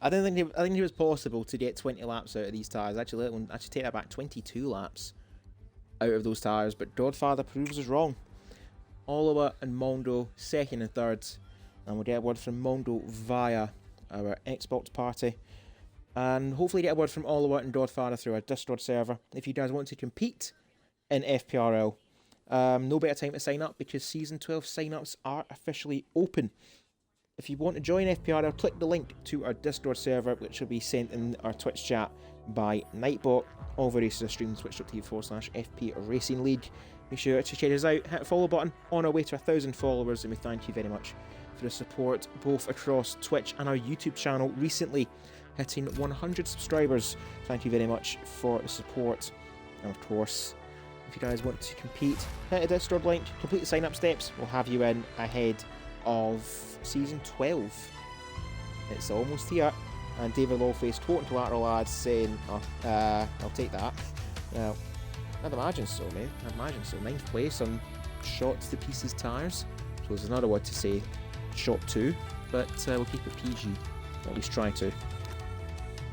Speaker 1: I think it was possible to get 20 laps out of these tyres. Actually take that back, 22 laps out of those tyres, but Dodfather proves us wrong. Oliver and Mondo second and third, and we'll get a word from Mondo via our Xbox party, and hopefully get a word from Oliver and Dodfather through our Discord server if you guys want to compete in FPRL. No better time to sign up, because Season 12 sign-ups are officially open. If you want to join FPRL, click the link to our Discord server, which will be sent in our Twitch chat by Nightbot. All the races are streamed on twitch.tv/FP Racing League. Make sure to check us out, hit the follow button on our way to 1,000 followers, and we thank you very much for the support both across Twitch and our YouTube channel, recently hitting 100 subscribers. Thank you very much for the support. And of course, if you guys want to compete, hit a Discord link, complete the sign up steps, we'll have you in ahead of season 12. It's almost here. And David Lawface quoting collateral lads saying, I'll take that. Well, I'd imagine so, mate. I'd imagine so. 9th place on shot to pieces tyres. So there's another word to say shot to, but we'll keep it PG. Or at least try to.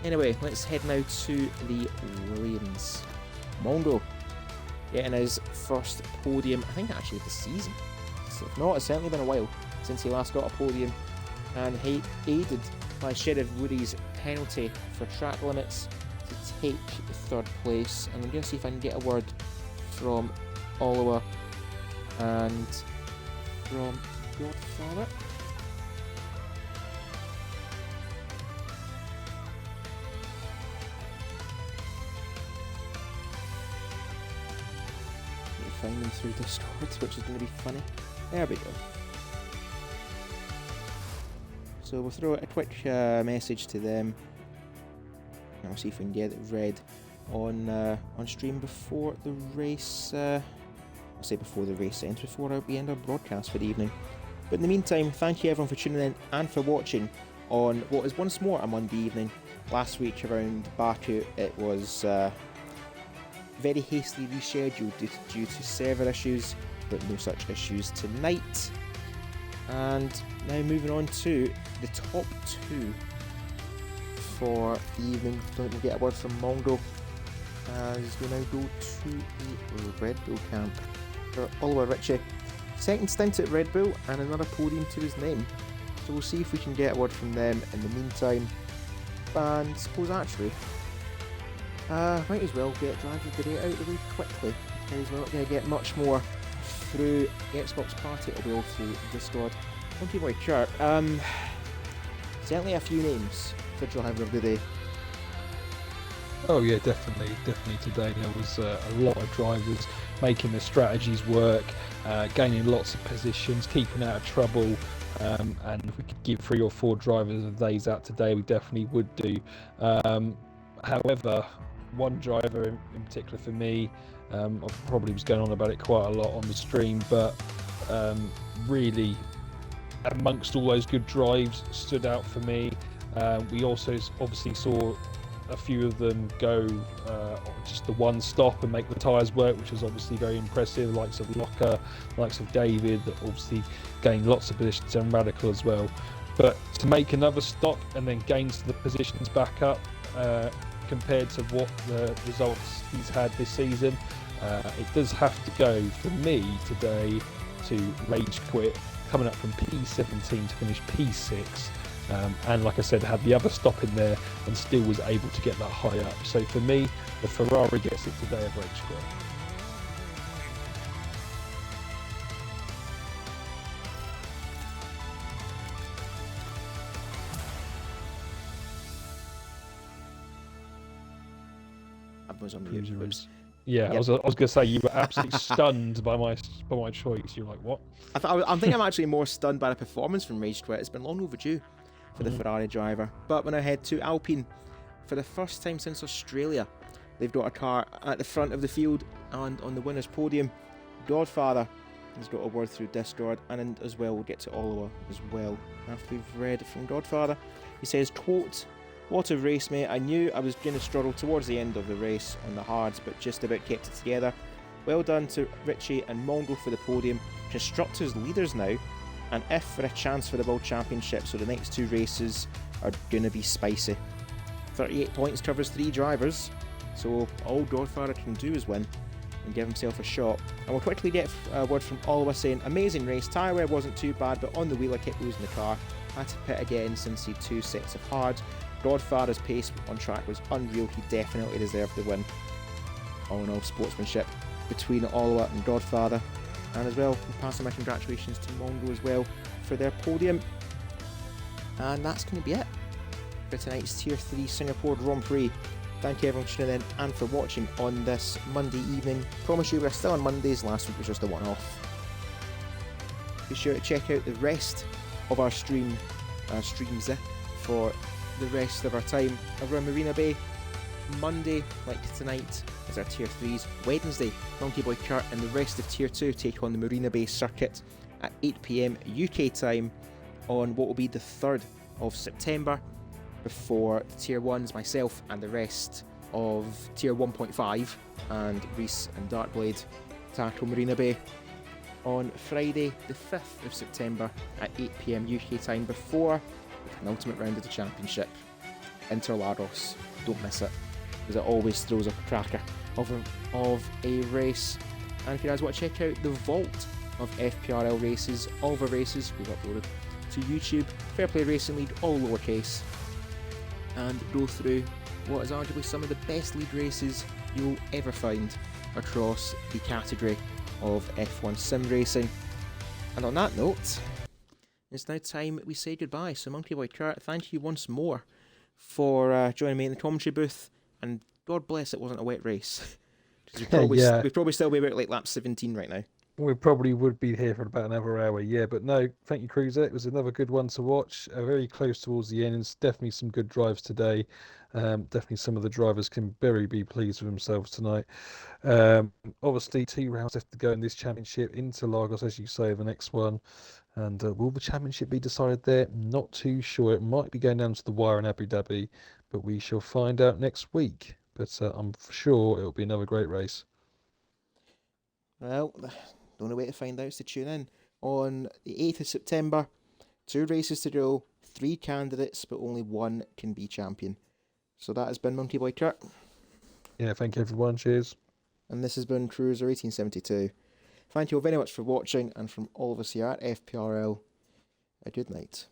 Speaker 1: Anyway, let's head now to the lanes. Mondo getting his first podium, I think actually of the season. So if not, it's certainly been a while since he last got a podium. And he aided by Sheriff Woody's penalty for track limits to take third place. And I'm going to see if I can get a word from Oliver and from Godfather. Find them through Discord, which is going to be funny. There we go. So we'll throw a quick message to them, and we'll see if we can get it read on stream before the race. I'll say before the race ends, before we end our broadcast for the evening. But in the meantime, thank you everyone for tuning in and for watching on what is once more a Monday evening. Last week around Baku, it was very hastily rescheduled due to server issues, but no such issues tonight. And now moving on to the top 2 for the evening. Don't get a word from Mongo as we now go to the Red Bull camp for Oliver Ritchie. Second stint at Red Bull and another podium to his name. So we'll see if we can get a word from them in the meantime. And I suppose actually, might as well get driver of the day out of the way quickly. Might as well not going to get much more through the Xbox party, it'll be all through Discord. Thank you, boy Chirp. Certainly a few names for driver of the day.
Speaker 2: Oh yeah, definitely today there was a lot of drivers making the strategies work, gaining lots of positions, keeping out of trouble, and if we could give 3 or 4 drivers of days out today, we definitely would do. However, one driver in particular for me, I probably was going on about it quite a lot on the stream, but really amongst all those good drives stood out for me. We also obviously saw a few of them go just the one stop and make the tyres work, which was obviously very impressive. Likes of Locker, likes of David, that obviously gained lots of positions, and Radical as well. But to make another stop and then gains the positions back up, compared to what the results he's had this season, it does have to go for me today to Rage Quit, coming up from P17 to finish P6, and like I said, had the other stop in there and still was able to get that high up. So for me, the Ferrari gets it today of Rage Quit.
Speaker 1: Was on mute.
Speaker 2: Yeah, yep. I was going to say you were absolutely stunned by my choice. You're like, what?
Speaker 1: I think I'm actually more stunned by the performance from Rage Quit. It's been long overdue for the Ferrari driver. But when I head to Alpine, for the first time since Australia, they've got a car at the front of the field and on the winner's podium. Godfather has got a word through Discord, and as well we'll get to Oliver as well after we've read from Godfather. He says, quote, "What a race, mate. I knew I was going to struggle towards the end of the race on the hards, but just about kept it together. Well done to Richie and Mongo for the podium. Constructors leaders now, and if for a chance for the World Championship, so the next 2 races are going to be spicy." 38 points covers 3 drivers, so all Godfather can do is win and give himself a shot. And we'll quickly get a word from Oliver saying, "Amazing race. Tyre wear wasn't too bad, but on the wheel I kept losing the car. Had to pit again since he had 2 sets of hard. Godfather's pace on track was unreal. He definitely deserved the win." All in all, sportsmanship between Oliver and Godfather. And as well, we'll pass on my congratulations to Mongo as well for their podium. And that's going to be it for tonight's Tier 3 Singapore Grand Prix. Thank you everyone for tuning in and for watching on this Monday evening. Promise you we're still on Mondays, last week was just a one-off. Be sure to check out the rest of our streams for the rest of our time around Marina Bay. Monday, like tonight, is our Tier 3s. Wednesday, Monkey Boy Kurt and the rest of Tier 2 take on the Marina Bay circuit at 8 PM UK time on what will be the 3rd of September, before the Tier 1s, myself and the rest of Tier 1.5 and Reese and Darkblade tackle Marina Bay on Friday the 5th of September at 8 PM UK time, before the penultimate round of the championship, Interlagos. Don't miss it, because it always throws a cracker of a race. And if you guys want to check out the vault of FPRL races, all of our races we've uploaded to YouTube, Fair Play Racing League, all lowercase, and go through what is arguably some of the best league races you'll ever find across the category of F1 sim racing. And on that note, it's now time we say goodbye. So Monkey Boy Kurt, thank you once more for joining me in the commentary booth, and God bless it wasn't a wet race. We'd probably still be about like lap 17 right now.
Speaker 2: We probably would be here for about another hour, yeah. But no, thank you, Cruiser. It was another good one to watch. Very close towards the end. It's definitely some good drives today. Definitely some of the drivers can very be pleased with themselves tonight. Obviously, 2 rounds left to go in this championship. Interlagos, as you say, the next one. And will the championship be decided there? Not too sure. It might be going down to the wire in Abu Dhabi, but we shall find out next week. But I'm sure it'll be another great race.
Speaker 1: Well, the only way to find out is to tune in on the 8th of September. 2 races to go, 3 candidates, but only 1 can be champion. So that has been Monkey Boy Kurt.
Speaker 2: Yeah, thank you everyone. Cheers.
Speaker 1: And this has been Cruiser 1872. Thank you all very much for watching, and from all of us here at FPRL, a good night.